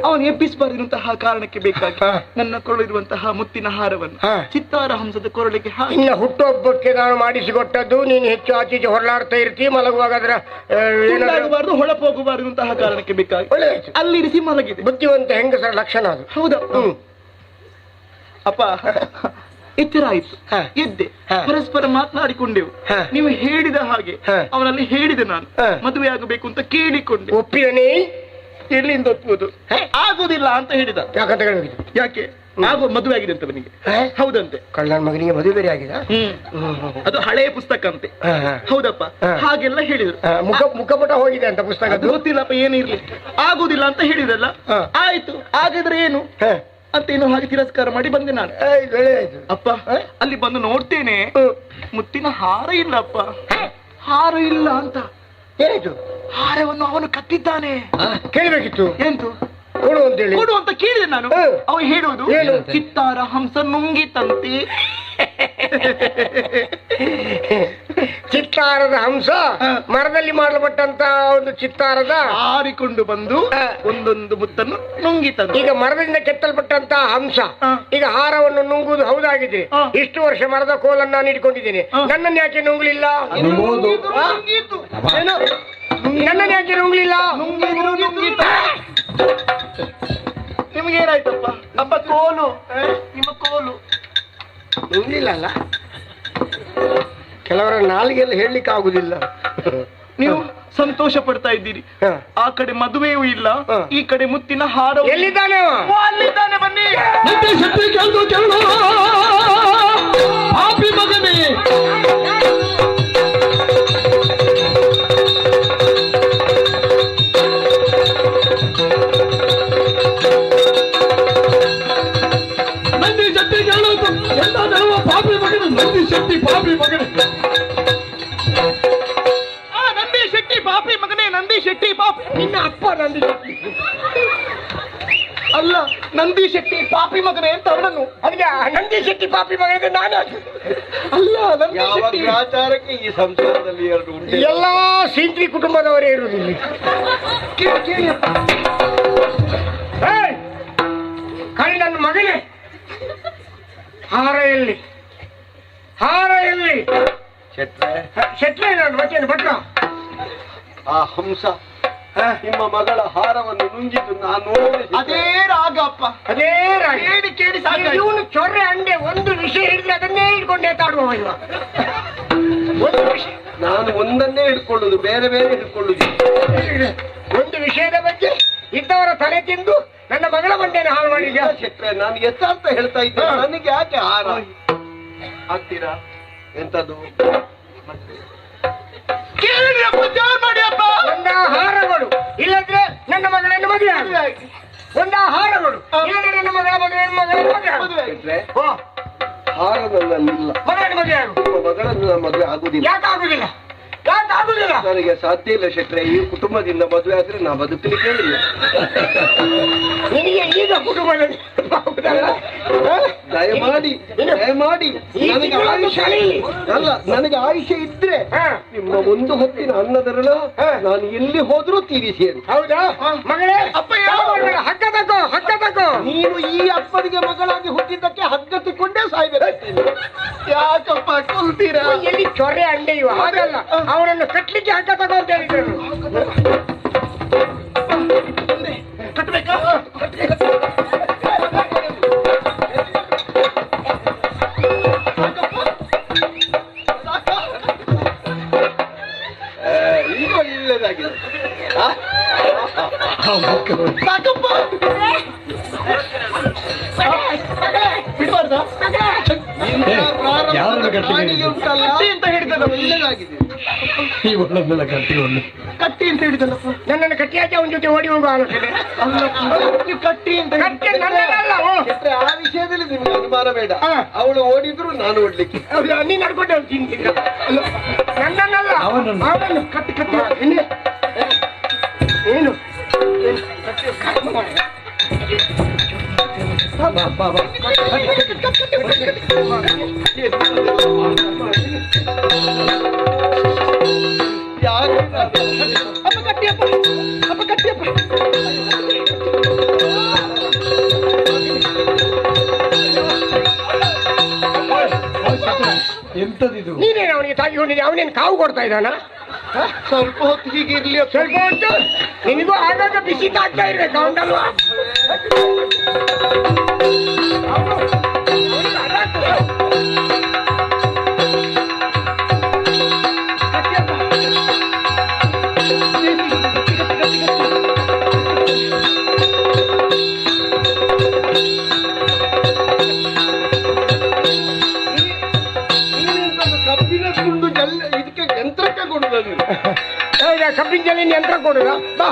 ಅವನು ಎಬ್ಬಿಸಬಾರದಿರುವಂತಹ ಕಾರಣಕ್ಕೆ ಬೇಕಾಗಿ ನನ್ನ ಕೊರಳಿರುವಂತಹ ಮುತ್ತಿನ ಹಾರವನ್ನು ಚಿತ್ತಾರ ಹಂಸದ ಕೊರಳಿಗೆ ಇನ್ನ ಹುಟ್ಟುಹಬ್ಬಕ್ಕೆ ನಾನು ಮಾಡಿಸಿಕೊಟ್ಟದ್ದು. ನೀನು ಹೆಚ್ಚು ಆಚೀಚೆ ಹೊರಲಾಡ್ತಾ ಇರ್ತೀವಿ, ಮಲಗುವಾಗ ಅದರ ಏನಾಗಬಾರ್ದು, ಹೊಳಪೋಗಬಾರದಂತಹ ಕಾರಣಕ್ಕೆ ಬೇಕಾಗಿ ಅಲ್ಲಿರಿಸಿ ಮಲಗಿದೆ. ಬುದ್ಧಿವಂತ ಹೆಂಗಸರ ಲಕ್ಷಣ ಅದು. ಹೌದಾ? ಅಪ್ಪ, ಎಚ್ಚರ ಆಯ್ತು, ಎದ್ದೆ, ಪರಸ್ಪರ ಮಾತನಾಡಿಕೊಂಡೆವು. ನೀವು ಹೇಳಿದ ಹಾಗೆ ಅವನಲ್ಲಿ ಹೇಳಿದೆ, ನಾನು ಮದುವೆ ಆಗಬೇಕು ಅಂತ ಕೇಳಿಕೊಂಡೆ. ಒಪ್ಪಿದನೇ? ಎಲ್ಲಿಂದ ಒಪ್ಪುವುದು? ಆಗುದಿಲ್ಲ ಅಂತ ಹೇಳಿದ. ಯಾಕಂತ ಹೇಳಿದ್ರು? ಯಾಕೆ? ಆಗೋ ಮದುವೆ ಆಗಿದೆ ಅಂತ ಅವನಿಗೆ. ಹೌದಂತೆ. ಕಳ್ಳನ ಮಗನಿಗೆ ಮದುವೆ ಬೇರೆ ಆಗಿದೆ. ಅದು ಹಳೆಯ ಪುಸ್ತಕ ಅಂತೆ. ಹೌದಪ್ಪ, ಹಾಗೆಲ್ಲ ಹೇಳಿದ್ರು. ಮುಖಪಟ ಹೋಗಿದೆ ಅಂತ ಪುಸ್ತಕ. ಗೊತ್ತಿಲ್ಲಪ್ಪ, ಏನಿರ್ಲಿ. ಆಗುದಿಲ್ಲ ಅಂತ ಹೇಳಿದ್ರಲ್ಲ, ಆಯ್ತು, ಆಗಿದ್ರೆ ಏನು ಅಂತ ಏನು ಹಾಗೆ ತಿರಸ್ಕಾರ ಮಾಡಿ ಬಂದೆ ನಾನು. ಅಪ್ಪ, ಅಲ್ಲಿ ಬಂದು ನೋಡ್ತೇನೆ, ಮುತ್ತಿನ ಹಾರ ಇಲ್ಲ ಅಪ್ಪ. ಹಾರ ಇಲ್ಲ ಅಂತ. ಏನಾಯ್ತು? ಹಾರವನ್ನು ಅವನು ಕಟ್ಟಿದ್ದಾನೆ. ಕೇಳಬೇಕಿತ್ತು. ಎಂತು? ಕೊಡು ಅಂತೇಳಿ. ಕೊಡು ಅಂತ ಕೇಳಿದೆ ನಾನು. ಅವ ಹೇಳುವುದು ಚಿತ್ತಾರ ಹಂಸ ನುಂಗಿತಂತೆ. ಚಿತ್ತಾರದ ಹಂಸ ಮರದಲ್ಲಿ ಮಾಡಲ್ಪಟ್ಟಂತ ಒಂದು ಚಿತ್ತಾರದ ಹಾರಿಕೊಂಡು ಬಂದು ಒಂದೊಂದು ಮುತ್ತನ್ನು ನುಂಗಿತಂತೆ. ಈಗ ಮರದಿಂದ ಕೆತ್ತಲ್ಪಟ್ಟಂತ ಹಂಸ ಈಗ ಹಾರವನ್ನು ನುಂಗುವುದು ಹೌದಾಗಿದೆ. ಇಷ್ಟು ವರ್ಷ ಮರದ ಕೋಲನ್ನು ನಾನು ಇಟ್ಕೊಂಡಿದ್ದೇನೆ. ನನ್ನನ್ನು ಯಾಕೆ ನುಂಗ್ಲಿಲ್ಲ? ನನ್ನನ್ನು ಯಾಕೆ ನುಂಗ್ಲಿಲ್ಲ? ನಿಮ್ಗೇನಾಯ್ತಪ್ಪ? ಅಪ್ಪ, ಕೋಲು, ನಿಮ್ಮ ಕೋಲು ನುಂಗ್ಲಿಲ್ಲ ಅಲ್ಲ. ಕೆಲವರ ನಾಲಿಗೆಲ್ಲ ಹೇಳಲಿಕ್ಕೆ ಆಗುದಿಲ್ಲ. ನೀವು ಸಂತೋಷ ಪಡ್ತಾ ಇದ್ದೀರಿ. ಆ ಕಡೆ ಮದುವೆಯೂ ಇಲ್ಲ, ಈ ಕಡೆ ಮುತ್ತಿನ ಹಾರ. ಎಲ್ಲಿದ್ದಾನೆ? ಅಲ್ಲಿದ್ದಾನೆ, ಬನ್ನಿ. ಪಾಪಿ ಮಗನೇ, ನಂದಿ ಶೆಟ್ಟಿ ಕೇಳುವುದು ಎಲ್ಲ ನೆರವ ಪಾಪಿ ಮಗನೇ, ನಂದಿ ಶೆಟ್ಟಿ ಪಾಪಿ ಮಗನೇ. ನಂದಿ ಶೆಟ್ಟಿ ಪಾಪಿ ಮಗನೇ, ನಂದಿ ಶೆಟ್ಟಿ ಪಾಪಿ. ನಿನ್ನ ಅಪ್ಪ ನಂದಿ ಶೆಟ್ಟಿ ಅಲ್ಲ, ನಂದಿ ಶೆಟ್ಟಿ ಪಾಪಿ ಮಗನೇ ಅಂತ ಅವನನ್ನು. ಅದಕ್ಕೆ ನಂದಿ ಶೆಟ್ಟಿ ಪಾಪಿ ಮಗನಿಗೆ ನಾನು ಅಲ್ಲ, ನಂದಿ ಯಾವ ಶೆಟ್ಟಿ. ಗ್ರಾಚಾರಕ್ಕೆ ಈ ಸಂಸಾರದಲ್ಲಿ ಎರಡು ಉಂಟು. ಎಲ್ಲಾ ಸೀಂತ್ರಿ ಕುಟುಂಬದವರೇ ಇರುವುದು ಇಲ್ಲಿ. ಕೇಳಿ ಅಪ್ಪ. ಕಳಿ ನನ್ನ ಮಗನೇ, ಹಾರ ಎಲ್ಲಿ? ಹಾರ ಎಲ್ಲಿ? ಶೆಟ್ರೆ ನಾನು ಮತ್ತೇನು ಭಟ್ರ? ಆ ಹಂಸ ನಿಮ್ಮ ಮಗಳ ಹಾರವನ್ನು ನುಂಗಿದ್ದು ನಾನು ನೋಡಿ. ಅದೇ ರಾಗ ಅಪ್ಪ, ಅದೇ ಕೇಳಿ ಕೇಳಿ ಸಾಕಾಯ್ತು. ಇವನು ಚೊರ್ರೆ ಅಂಡೆ ಒಂದು ವಿಷಯ ಹಿಡಿದ್ರೆ ಅದನ್ನೇ ಹಿಡ್ಕೊಂಡೇ ತಾಡುವ ಇವ. ಒಂದು ವಿಷಯ ನಾನು ಒಂದನ್ನೇ ಹಿಡ್ಕೊಳ್ಳುದು, ಬೇರೆ ಬೇರೆ ಹಿಡ್ಕೊಳ್ಳುದು. ಒಂದು ವಿಷಯದ ಬಗ್ಗೆ ಇದ್ದವರ ತಲೆ ತಿಂದು ನನ್ನ ಮಗಳ ಮಂಡೆಯನ್ನು ಹಾಳು ಮಾಡಿದ್ಯಾ? ಶೆಟ್ರೆ, ನಾನು ಯಥಾರ್ಥ ಹೇಳ್ತಾ ಇದ್ದೆ. ನನಗೆ ಯಾಕೆ ಹಾರ ಆಗ್ತೀರಾ? ಎಂತದ್ದು? ಕೇಳಿ ಅಪ್ಪ, ಜೋರ್ ಮಾಡಿ ಅಪ್ಪ. ಒಂದ ಹಾರಗಳು ಇಲ್ಲದ್ರೆ ನನ್ನ ಮಗಳನ್ನು ಮದುವೆ ಆಗಿ. ಒಂದ ಹಾರಗಳು ಇಲ್ಲದ್ರೆ ನನ್ನ ಮಗಳ ಮದುವೆ ಶೆಟ್ರೆ, ಹಾರ ನನ್ನಲ್ಲಿಲ್ಲ. ಮಗಳನ್ನು ಮದುವೆ ಆಗು. ನಿಮ್ಮ ಮಗಳನ್ನು ನಾನು ಮದುವೆ ಆಗುದಿಲ್ಲ. ಯಾಕೆ ಆಗುದಿಲ್ಲ? ಯಾಕೆ ಆಗುದಿಲ್ಲ? ನನಗೆ ಸಾಧ್ಯ ಇಲ್ಲ ಶೆಟ್ರೆ. ಈ ಕುಟುಂಬದಿಂದ ಮದುವೆ ಆದ್ರೆ ನಾ ಬದುಕಲಿಕ್ಕೆ ಇಲ್ಲ. ನಿನಗೆ ಈಗ ಕುಟುಂಬದಲ್ಲಿ ದಯಮಾಡಿ ದಯಮಾಡಿ ನನಗೆ ಆಯುಷ್ಯ ಅಲ್ಲ, ನನಗೆ ಆಯುಷ್ಯ ಇದ್ರೆ ನಿಮ್ಮ ಒಂದು ಹೊತ್ತಿನ ಅನ್ನದರಳ ನಾನು ಎಲ್ಲಿ ಹೋದ್ರೂ ತೀರಿಸಿ ಅಂತ. ಹೌದಾ ಮಗಳೇ? ಹಗ್ಗ ತಗೋ, ಹಗ್ಗ ತಗೋ. ನೀನು ಈ ಅಪ್ಪನಿಗೆ ಮಗಳಾಗಿ ಹುಟ್ಟಿದ್ದಕ್ಕೆ ಹಗ್ಗ ತಿಕ್ಕೊಂಡೇ ಸಾಯ್ಬೇಕು. ಯಾಕಪ್ಪ ಕೊಲ್ತೀರಾ? ಎಲ್ಲಿ ಚೊರೆ ಅಂಡೆ ಇವ? ಹಾಗಲ್ಲ, ಅವರನ್ನು ಕಟ್ಲಿಕ್ಕೆ ಹಗ್ಗ ತಗೋ ಅಂತ ಹೇಳಿದ್ರು. ಕಟ್ಬೇಕಾ? ಈಗ ಒಳ್ಳೆದಾಗಿದೆ. ಸಾಕಪ್ಪ, ಬಿಡ್ಬಾರ್ದಾ? ಯಾರನ್ನು ಕಟ್ಟಿ ಪ್ರಾಣಿಗೆ ಉಂಟಲ್ಲ, ಕಟ್ಟಿ ಅಂತ ಹೇಳಿದಲ್ಲ, ಒಳ್ಳೆದಾಗಿದೆ. ಈ ಒಳ್ಳೆದೆಲ್ಲ ಕಟ್ಟಿ ಒಳ್ಳೆ ಕಟ್ಟಿ ಅಂತ ಹೇಳಿದಲ್ಲಪ್ಪ. ನನ್ನನ್ನು ಕಟ್ಟಿಯಾಚೆ ಅವನ ಜೊತೆ ಓಡಿ ಹೋಗುವ ಆಲೋಚನೆ. ನೀವು ಕಟ್ಟಿ ಅಂತ ಕಟ್ಟಿ ನನ್ನದಲ್ಲ. ಕೆಟ್ರೆ ಆ ವಿಷಯದಲ್ಲಿ ನಿಮ್ಗೆ ಅನುಮಾನ ಬೇಡ. ಅವಳು ಓಡಿದ್ರು ನಾನು ಓಡ್ಲಿಕ್ಕೆ. ನೀನ್ ನಡ್ಕೊಂಡು ಹೋಗ್ತೀನಿ. ನನ್ನನ್ನಲ್ಲ, ಅವನನ್ನು. ಅವನನ್ನು ಕಟ್ಟಿ ಕಟ್ಟಿ. ಇನ್ನೇ ಏನು ಯಾರು ಅಪ್ಪ ಕಟ್ಟಿಯಪ್ಪ, ಅಪ್ಪ ಕಟ್ಟಿಯಪ್ಪ. ಎಂತದಿದು? ನೀನೇನು ಅವನಿಗೆ ತಾಗಿಕೊಂಡಿದ್ದೆ? ಅವನೇನು ಕಾವು ಕೊಡ್ತಾ ಇದ್ದಾನ? ಸ್ವಲ್ಪ ಹೊತ್ತು ಹೀಗಿರ್ಲಿ. ಸ್ವಲ್ಪ ಹೊತ್ತು ನಿನಗೂ ಆಗಾಗ ಬಿಸಿ ತಾಗ್ತಾ ಇರ್ಬೇಕು ಅವನಲ್ವಾ? ಕಬ್ಬಿನ ತುಂಡು ಜಲ್ಲ ಇದಕ್ಕೆ ಯಂತ್ರಕ್ಕೆ ಕೊಡುದು. ಹೌದಾ? ಕಬ್ಬಿನ ಜಲ್ಲಿ ಯಂತ್ರ ಕೊಡುದ? ಬಾ